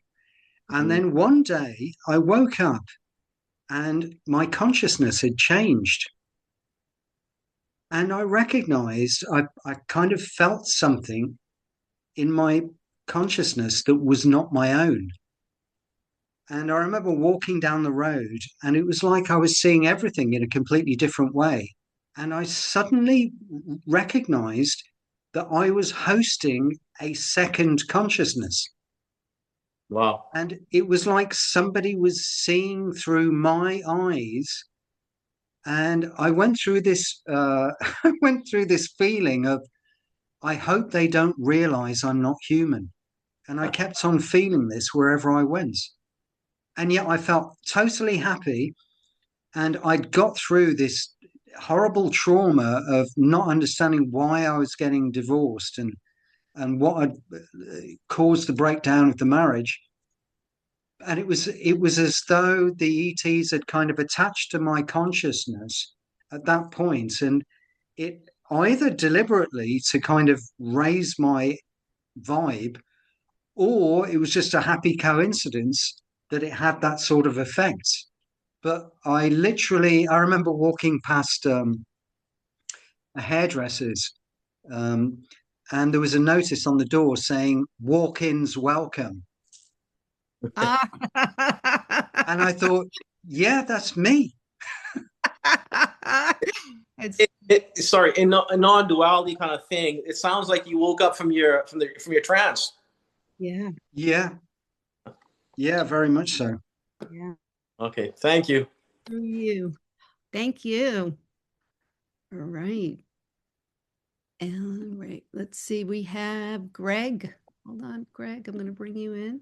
Speaker 2: And then one day I woke up and my consciousness had changed. And I recognized, I kind of felt something in my consciousness that was not my own. And I remember walking down the road and it was like I was seeing everything in a completely different way. And I suddenly recognized that I was hosting a second consciousness.
Speaker 5: Wow.
Speaker 2: And it was like somebody was seeing through my eyes. And I went through this feeling of, I hope they don't realize I'm not human. And I kept on feeling this wherever I went. And yet I felt totally happy. And I'd got through this horrible trauma of not understanding why I was getting divorced and what had caused the breakdown of the marriage. And it was as though the ETs had kind of attached to my consciousness at that point, and it either deliberately to kind of raise my vibe, or it was just a happy coincidence that it had that sort of effect. But I remember walking past a hairdresser's, and there was a notice on the door saying "Walk-ins welcome." And I thought, yeah, that's me.
Speaker 5: Sorry, in a non-duality kind of thing, it sounds like you woke up from your trance.
Speaker 1: Yeah.
Speaker 2: Yeah, very much so.
Speaker 1: Yeah.
Speaker 5: Okay, thank you.
Speaker 1: Through you. Thank you. All right. All right. Let's see. We have Greg. Hold on, Greg. I'm going to bring you in.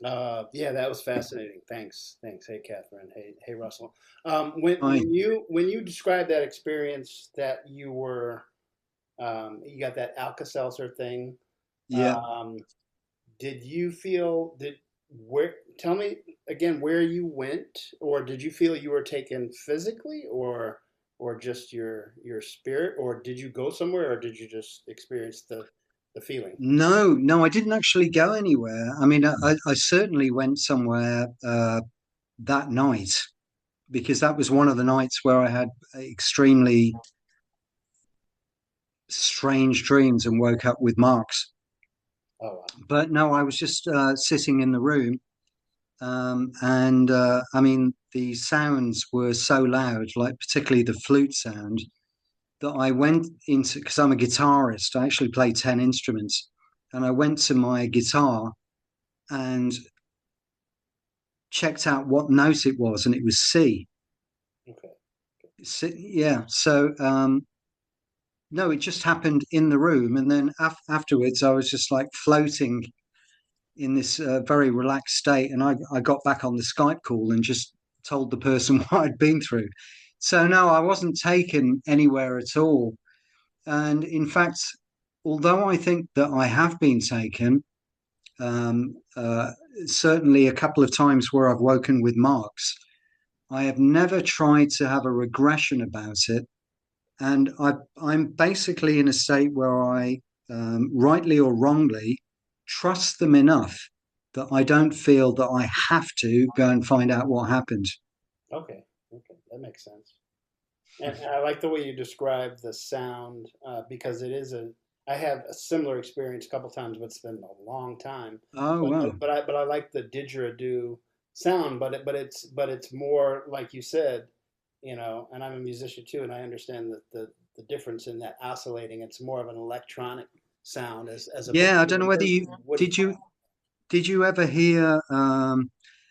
Speaker 6: Yeah, that was fascinating. Thanks. Hey, Catherine. Hey, Russell. When you described that experience that you were, you got that Alka-Seltzer thing.
Speaker 2: Yeah.
Speaker 6: Did you feel tell me again where you went, or did you feel you were taken physically, or just your spirit, or did you go somewhere, or did you just experience the feeling?
Speaker 2: No, I didn't actually go anywhere. I mean, I certainly went somewhere that night, because that was one of the nights where I had extremely strange dreams and woke up with marks.
Speaker 6: Oh, wow.
Speaker 2: But no, I was just sitting in the room. And I mean, the sounds were so loud, like particularly the flute sound, that I went into, because I'm a guitarist, I actually play 10 instruments. And I went to my guitar and checked out what note it was, and it was C.
Speaker 6: Okay.
Speaker 2: Yeah. So, no, it just happened in the room. And then afterwards, I was just like floating in this very relaxed state. And I got back on the Skype call and just told the person what I'd been through. So, no, I wasn't taken anywhere at all. And in fact, although I think that I have been taken, um, uh, certainly a couple of times where I've woken with marks, I have never tried to have a regression about it. And I'm basically in a state where I, rightly or wrongly, trust them enough that I don't feel that I have to go and find out what happened.
Speaker 6: Okay, that makes sense. And I like the way you describe the sound, because I have a similar experience a couple times, but it's been a long time.
Speaker 2: Oh, wow.
Speaker 6: But I like the didgeridoo sound, but it's more like you said, and I'm a musician too, and I understand that the difference in that oscillating. It's more of an electronic sound as
Speaker 2: Yeah, I
Speaker 6: opposed
Speaker 2: don't know
Speaker 6: to
Speaker 2: whether
Speaker 6: wood.
Speaker 2: did you ever hear, I'm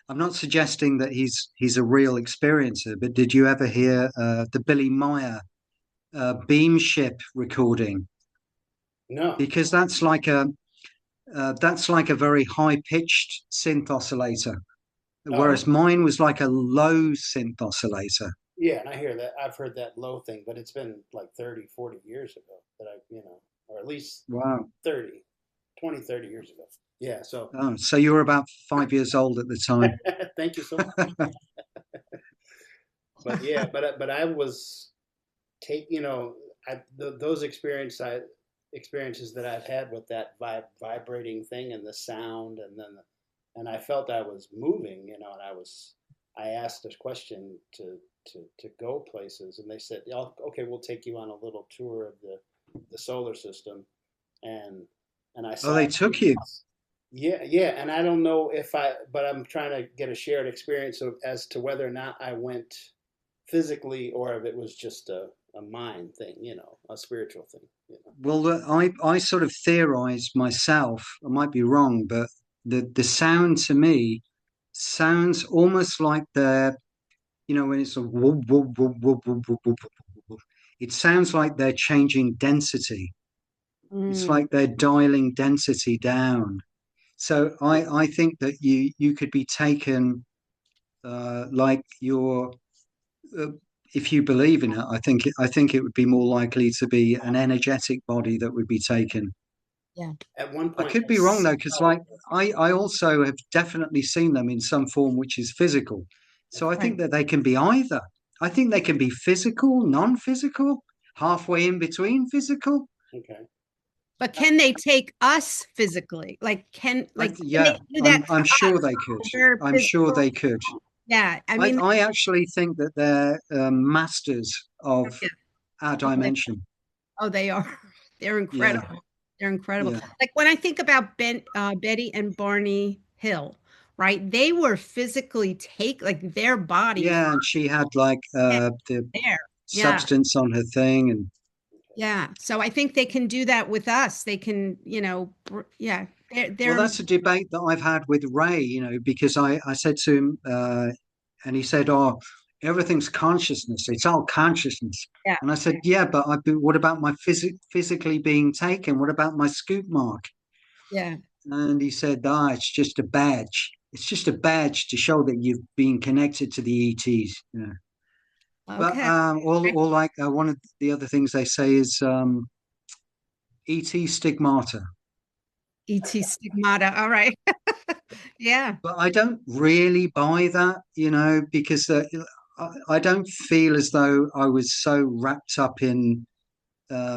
Speaker 2: not suggesting that he's a real experiencer, but did you ever hear the Billy Meyer Beam Ship recording?
Speaker 6: No.
Speaker 2: Because that's like a very high pitched synth oscillator, whereas mine was like a low synth oscillator.
Speaker 6: Yeah, and I hear that. I've heard that low thing, but it's been like 30, 40 years ago that or at least
Speaker 2: Wow.
Speaker 6: 20, 30 years ago. Yeah, so.
Speaker 2: Oh, so you were about 5 years old at the time.
Speaker 6: Thank you so much. But yeah, but I was those experiences that I've had with that vibrating thing and the sound, and I felt I was moving, and I asked this question to go places, and they said, okay, we'll take you on a little tour of the solar system, and I saw.
Speaker 2: Oh, they took you.
Speaker 6: Yeah, and I don't know but I'm trying to get a shared experience as to whether or not I went physically or if it was just a mind thing, a spiritual thing.
Speaker 2: Well, I sort of theorized myself. I might be wrong, but the sound to me sounds almost like they're, when it's a whoop, whoop, whoop, whoop, whoop, whoop, whoop, whoop, it sounds like they're changing density. It's like they're dialing density down. So I think that you could be taken like if you believe in it, I think it would be more likely to be an energetic body that would be taken.
Speaker 1: Yeah.
Speaker 6: At one point,
Speaker 2: I could be wrong though, because like I also have definitely seen them in some form which is physical. So I think that they can be either. I think they can be physical, non-physical, halfway in between physical.
Speaker 6: Okay.
Speaker 1: But can they take us physically? Can they do that?
Speaker 2: I'm sure they could. I'm sure they could.
Speaker 1: Yeah,
Speaker 2: I actually think that they're masters of our dimension.
Speaker 1: Oh, they are. They're incredible.
Speaker 2: Yeah.
Speaker 1: They're incredible.
Speaker 2: Yeah.
Speaker 1: Like when I think about Betty and Barney Hill, right? They were physically like their bodies
Speaker 2: Yeah, and she had like
Speaker 1: were
Speaker 2: the
Speaker 1: there. Yeah.
Speaker 2: substance on her thing, and
Speaker 1: Yeah. So I think they can do that with us. They can, yeah.
Speaker 2: well,
Speaker 1: They're
Speaker 2: that's a debate that I've had with Ray, because I said to him, and he said, "Oh, everything's consciousness. It's all consciousness."
Speaker 1: yeah.
Speaker 2: And I said, "Yeah, but what about my physically being taken? What about my scoop mark?"
Speaker 1: Yeah.
Speaker 2: And he said, it's just a badge. It's just a badge to show that you've been connected to the ETs. Yeah. But
Speaker 1: Okay.
Speaker 2: all like one of the other things they say is ET stigmata.
Speaker 1: ET stigmata. All right. Yeah.
Speaker 2: But I don't really buy that, because I don't feel as though I was so wrapped up in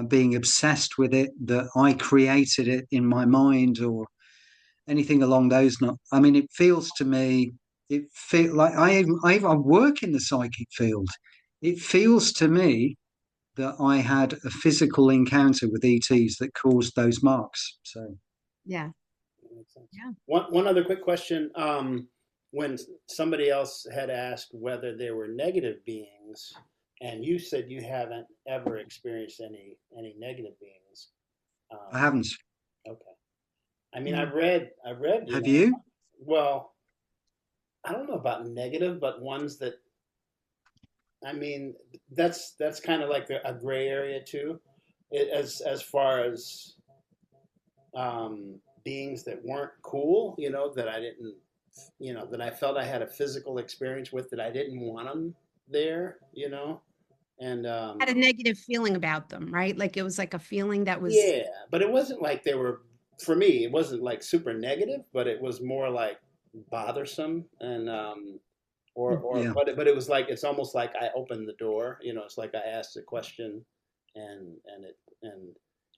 Speaker 2: being obsessed with it that I created it in my mind or anything along those. Not, I mean, it feels to me, it feel like I work in the psychic field. It feels to me that I had a physical encounter with ETs that caused those marks. So
Speaker 1: Yeah.
Speaker 6: Makes sense.
Speaker 1: Yeah.
Speaker 6: One other quick question. When somebody else had asked whether there were negative beings, and you said you haven't ever experienced any negative beings.
Speaker 2: I haven't.
Speaker 6: Okay. I mean, I've read.
Speaker 2: Have you?
Speaker 6: Well, I don't know about negative, but ones that. I mean, that's kind of like a gray area too, as far as beings that weren't cool, that I didn't, that I felt I had a physical experience with that I didn't want them there, and
Speaker 1: Had a negative feeling about them, right? Like it was like a feeling that was
Speaker 6: yeah, but it wasn't like they were, for me, it wasn't like super negative, but it was more like bothersome and
Speaker 2: Yeah.
Speaker 6: but it was like it's almost like I opened the door, it's like I asked a question and it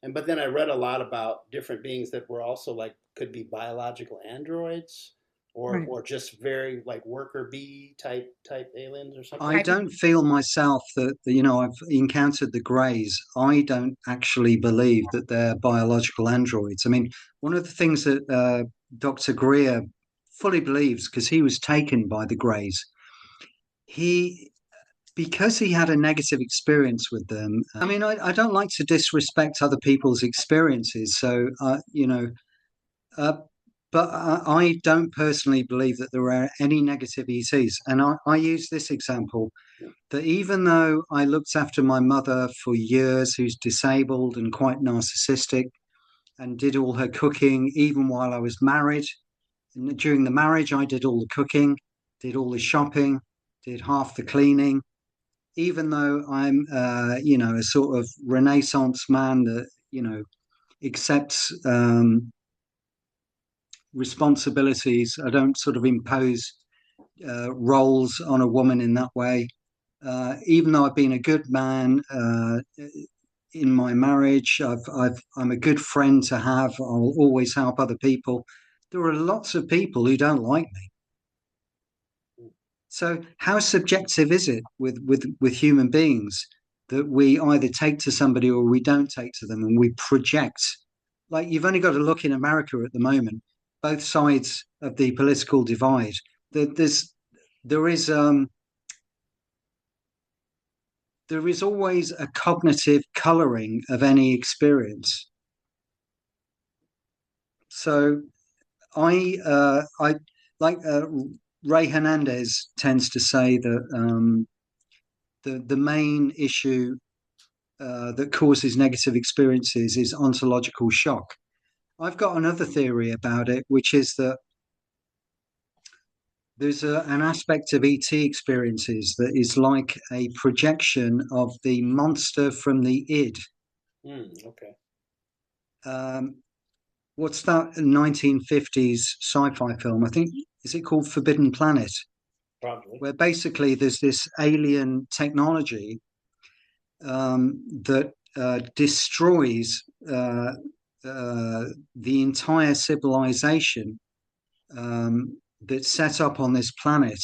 Speaker 6: and but then I read a lot about different beings that were also like could be biological androids
Speaker 1: right.
Speaker 6: or just very like worker bee type aliens or something.
Speaker 2: I don't feel myself that, I've encountered the greys. I don't actually believe that they're biological androids. I mean, one of the things that Dr. Greer fully believes, because he was taken by the greys, because he had a negative experience with them. I mean, I don't like to disrespect other people's experiences. So, but I don't personally believe that there are any negative ETs. And I use this example that even though I looked after my mother for years, who's disabled and quite narcissistic, and did all her cooking, even while I was married. And during the marriage, I did all the cooking, did all the shopping, did half the cleaning. Even though I'm, a sort of Renaissance man that, accepts responsibilities. I don't sort of impose roles on a woman in that way. Even though I've been a good man in my marriage, I'm a good friend to have. I'll always help other people. There are lots of people who don't like me. So how subjective is it with human beings that we either take to somebody or we don't take to them, and we project? Like, you've only got to look in America at the moment, both sides of the political divide. There is always a cognitive coloring of any experience. So I like Ray Hernandez tends to say that the main issue that causes negative experiences is ontological shock. I've got another theory about it, which is that there's an aspect of ET experiences that is like a projection of the monster from the id.
Speaker 6: Okay.
Speaker 2: What's that 1950s sci-fi film? I think, is it called Forbidden Planet?
Speaker 6: Probably.
Speaker 2: Where basically there's this alien technology that destroys the entire civilization that's set up on this planet,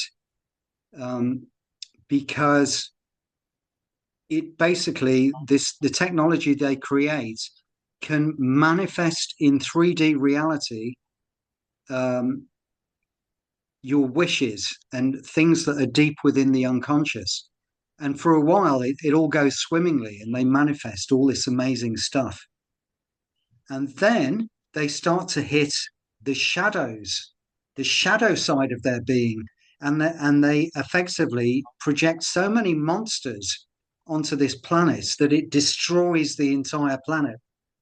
Speaker 2: because it basically the technology they create can manifest in 3D reality your wishes and things that are deep within the unconscious. And for a while, it all goes swimmingly and they manifest all this amazing stuff. And then they start to hit the shadows, the shadow side of their being. And they effectively project so many monsters onto this planet that it destroys the entire planet,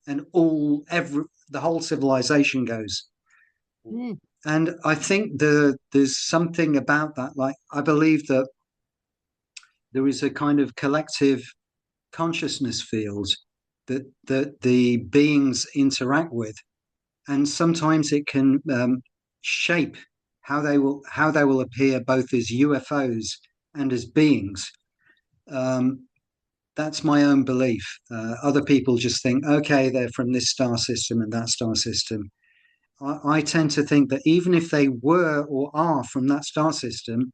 Speaker 2: and the whole civilization goes.
Speaker 1: Mm.
Speaker 2: And I think there's something about that. Like, I believe that there is a kind of collective consciousness field that the beings interact with, and sometimes it can shape how they will appear both as UFOs and as beings. That's my own belief. Other people just think, okay, they're from this star system and that star system. I tend to think that even if they were or are from that star system,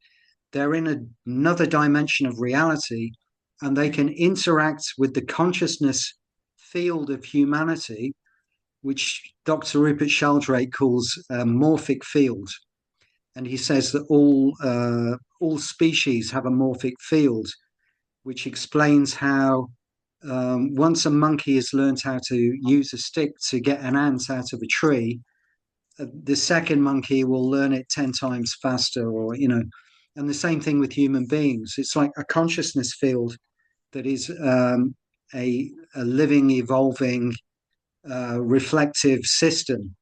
Speaker 2: they're in another dimension of reality, and they can interact with the consciousness field of humanity, which Dr. Rupert Sheldrake calls a morphic field. And he says that all species have a morphic field, which explains how once a monkey has learned how to use a stick to get an ant out of a tree, the second monkey will learn it 10 times faster, or, and the same thing with human beings. It's like a consciousness field that is a living, evolving, reflective system.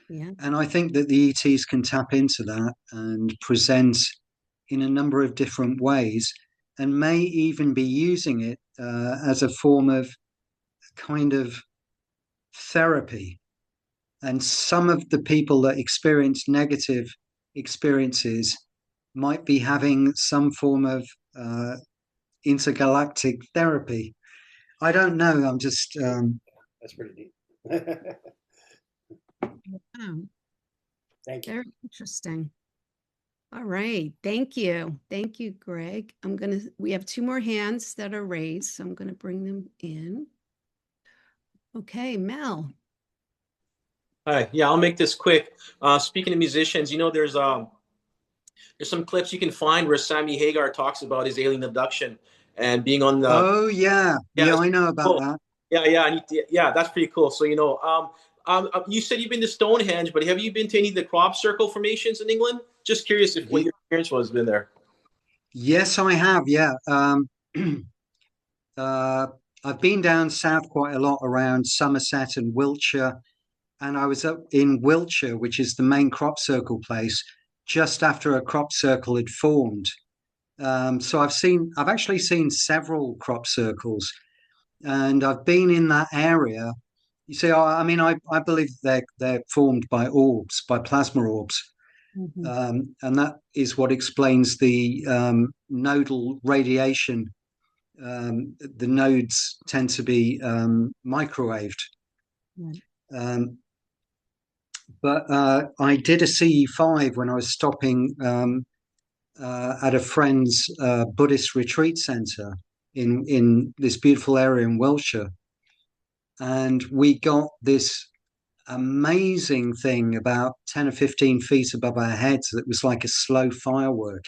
Speaker 1: Yeah.
Speaker 2: And I think that the ETs can tap into that and present in a number of different ways, and may even be using it as a form of kind of therapy. And some of the people that experience negative experiences might be having some form of intergalactic therapy. I don't know. I'm just.
Speaker 6: That's pretty deep.
Speaker 1: Wow.
Speaker 6: Thank you.
Speaker 1: Very interesting. All right. Thank you. Thank you, Greg. We have 2 more hands that are raised, so I'm going to bring them in. Okay, Mel.
Speaker 5: Hi. Yeah, I'll make this quick. Speaking of musicians, there's some clips you can find where Sammy Hagar talks about his alien abduction and being on the.
Speaker 2: Oh yeah, I know about
Speaker 5: cool.
Speaker 2: that.
Speaker 5: Yeah, that's pretty cool. So you said you've been to Stonehenge, but have you been to any of the crop circle formations in England? Just curious what your experience was been there.
Speaker 2: Yes, I have. Yeah, I've been down south quite a lot around Somerset and Wiltshire, and I was up in Wiltshire, which is the main crop circle place, just after a crop circle had formed. So I've actually seen several crop circles, and I've been in that area. You see, I believe they're formed by orbs, by plasma orbs.
Speaker 1: Mm-hmm.
Speaker 2: And that is what explains the nodal radiation. The nodes tend to be microwaved.
Speaker 1: Right.
Speaker 2: But I did a CE-5 when I was stopping at a friend's Buddhist retreat center in this beautiful area in Wiltshire. And we got this amazing thing about 10 or 15 feet above our heads that was like a slow firework.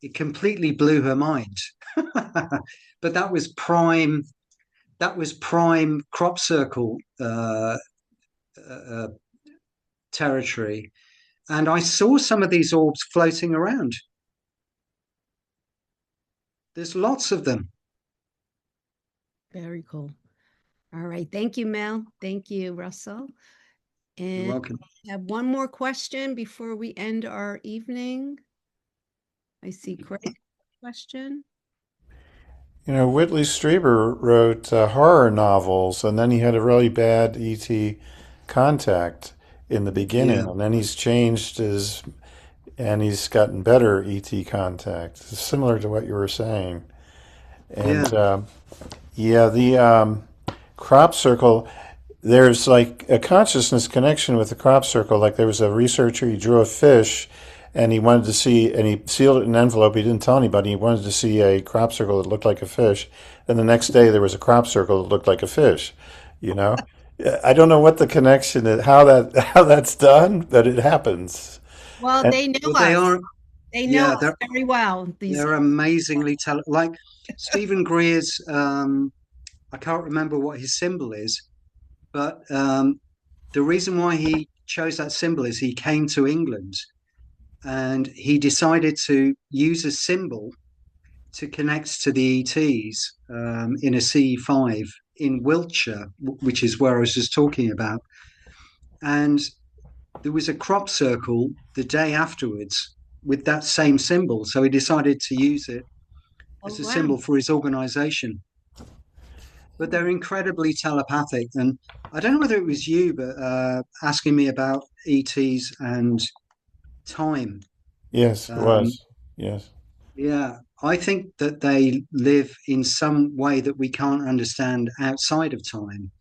Speaker 2: It completely blew her mind. But that was prime crop circle territory. And I saw some of these orbs floating around. There's lots of them.
Speaker 1: Very cool. All right. Thank you, Mel. Thank you, Russell. And
Speaker 2: You're welcome.
Speaker 1: I have one more question before we end our evening. I see Craig's question.
Speaker 4: Whitley Strieber wrote horror novels, and then he had a really bad ET contact in the beginning, and then he's changed and he's gotten better ET contact, similar to what you were saying. And the crop circle, there's like a consciousness connection with the crop circle. Like there was a researcher, he drew a fish, and he wanted to see, and he sealed it in an envelope. He didn't tell anybody. He wanted to see a crop circle that looked like a fish. And the next day there was a crop circle that looked like a fish. You know, I don't know what the connection is, how that's done, but it happens.
Speaker 1: Well,
Speaker 4: And
Speaker 1: they know
Speaker 2: Well, they
Speaker 1: us.
Speaker 2: are,
Speaker 1: They know
Speaker 2: yeah,
Speaker 1: us very well. These
Speaker 2: they're amazingly talented. Like Stephen Greer's, I can't remember what his symbol is, but the reason why he chose that symbol is he came to England and he decided to use a symbol to connect to the ETs in a CE-5 in Wiltshire, which is where I was just talking about. And there was a crop circle the day afterwards with that same symbol. So he decided to use it
Speaker 1: oh
Speaker 2: as a
Speaker 1: wow.
Speaker 2: symbol for his organization. But they're incredibly telepathic. And I don't know whether it was you, but asking me about ETs and time.
Speaker 4: yes, it
Speaker 2: Um,
Speaker 4: was. Yes.
Speaker 2: yeah, I think that they live in some way that we can't understand outside of time.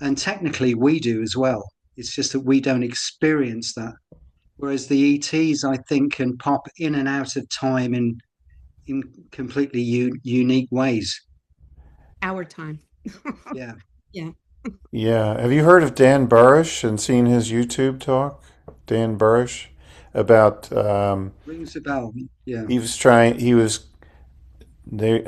Speaker 2: And technically, we do as well. It's just that we don't experience that. Whereas the ETs, I think, can pop in and out of time in completely unique ways.
Speaker 1: Our time.
Speaker 2: Yeah.
Speaker 1: Yeah.
Speaker 4: Yeah. Have you heard of Dan Burrish and seen his YouTube talk? Dan Burrish about
Speaker 2: Rings a bell. Yeah.
Speaker 4: he was they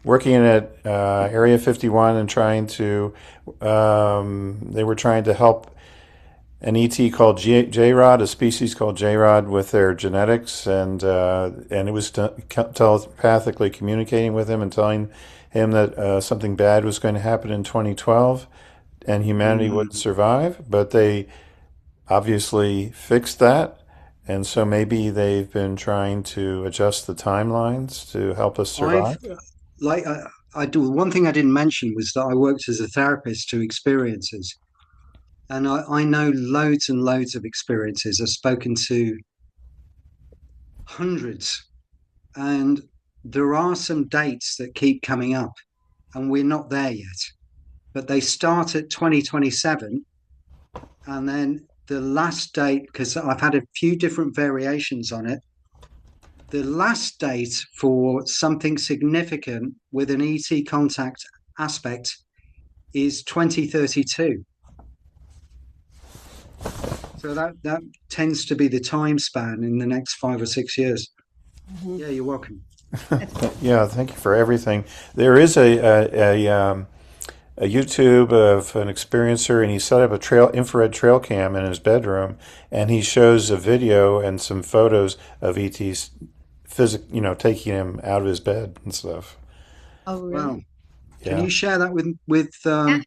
Speaker 4: working at Area 51 and trying to they were trying to help an ET called J-Rod, a species called J-Rod, with their genetics, and it was telepathically communicating with him and telling him that something bad was going to happen in 2012 and humanity wouldn't
Speaker 2: Mm.
Speaker 4: survive. But they obviously fixed that, and so maybe they've been trying to adjust the timelines to help us
Speaker 2: I've
Speaker 4: survive.
Speaker 2: like I do one thing I didn't mention was that I worked as a therapist to experiences, and I know loads and loads of experiences. I've spoken to hundreds, and there are some dates that keep coming up, and we're not there yet. But they start at 2027, and then the last date, because I've had a few different variations on it, the last date for something significant with an ET contact aspect is 2032. So that tends to be the time span in the next 5 or 6 years. Yeah, you're welcome.
Speaker 4: Yeah, thank you for everything. There is a YouTube of an experiencer, and he set up a infrared trail cam in his bedroom, and he shows a video and some photos of ETs, taking him out of his bed and stuff.
Speaker 1: Oh really?
Speaker 2: Wow. Can
Speaker 4: Yeah.
Speaker 2: you share that with
Speaker 1: Yeah.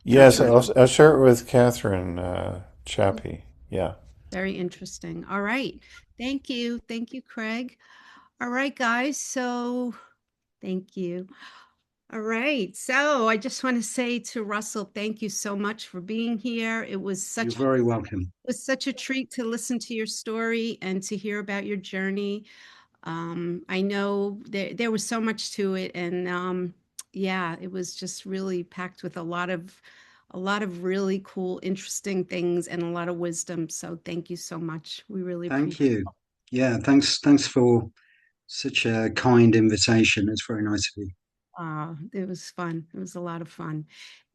Speaker 4: Yes,
Speaker 2: Catherine?
Speaker 4: I'll share it with Catherine Chappie. Yeah.
Speaker 1: Very interesting. All right. Thank you. Thank you, Craig. All right, guys. So thank you. All right. So I just want to say to Russell, thank you so much for being here. It was
Speaker 2: You're
Speaker 1: such
Speaker 2: very welcome.
Speaker 1: a treat to listen to your story and to hear about your journey. I know there was so much to it, and yeah, it was just really packed with a lot of really cool, interesting things and a lot of wisdom. So thank you so much. We really
Speaker 2: Thank
Speaker 1: appreciate
Speaker 2: you. Yeah, thanks for such a kind invitation. It's very nice of you.
Speaker 1: it was fun. It was a lot of fun.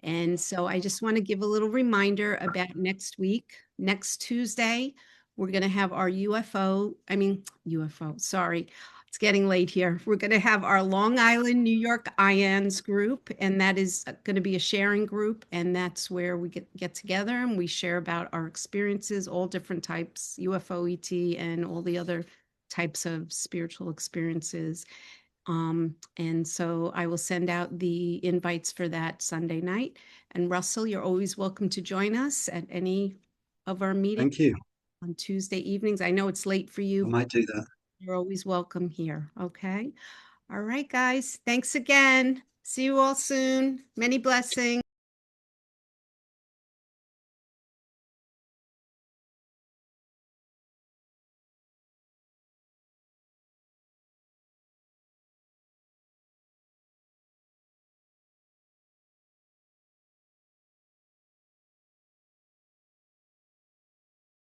Speaker 1: And so I just want to give a little reminder about next week. Next Tuesday, we're going to have our UFO, sorry. It's getting late here. We're going to have our Long Island, New York IANS group, and that is going to be a sharing group. And that's where we get together and we share about our experiences, all different types, UFO, ET, and all the other types of spiritual experiences. And so I will send out the invites for that Sunday night. And Russell, you're always welcome to join us at any of our meetings
Speaker 2: Thank you.
Speaker 1: on Tuesday evenings. I know it's late for
Speaker 2: I
Speaker 1: you.
Speaker 2: might do that.
Speaker 1: You're always welcome here. Okay. All right, guys. Thanks again. See you all soon. Many blessings.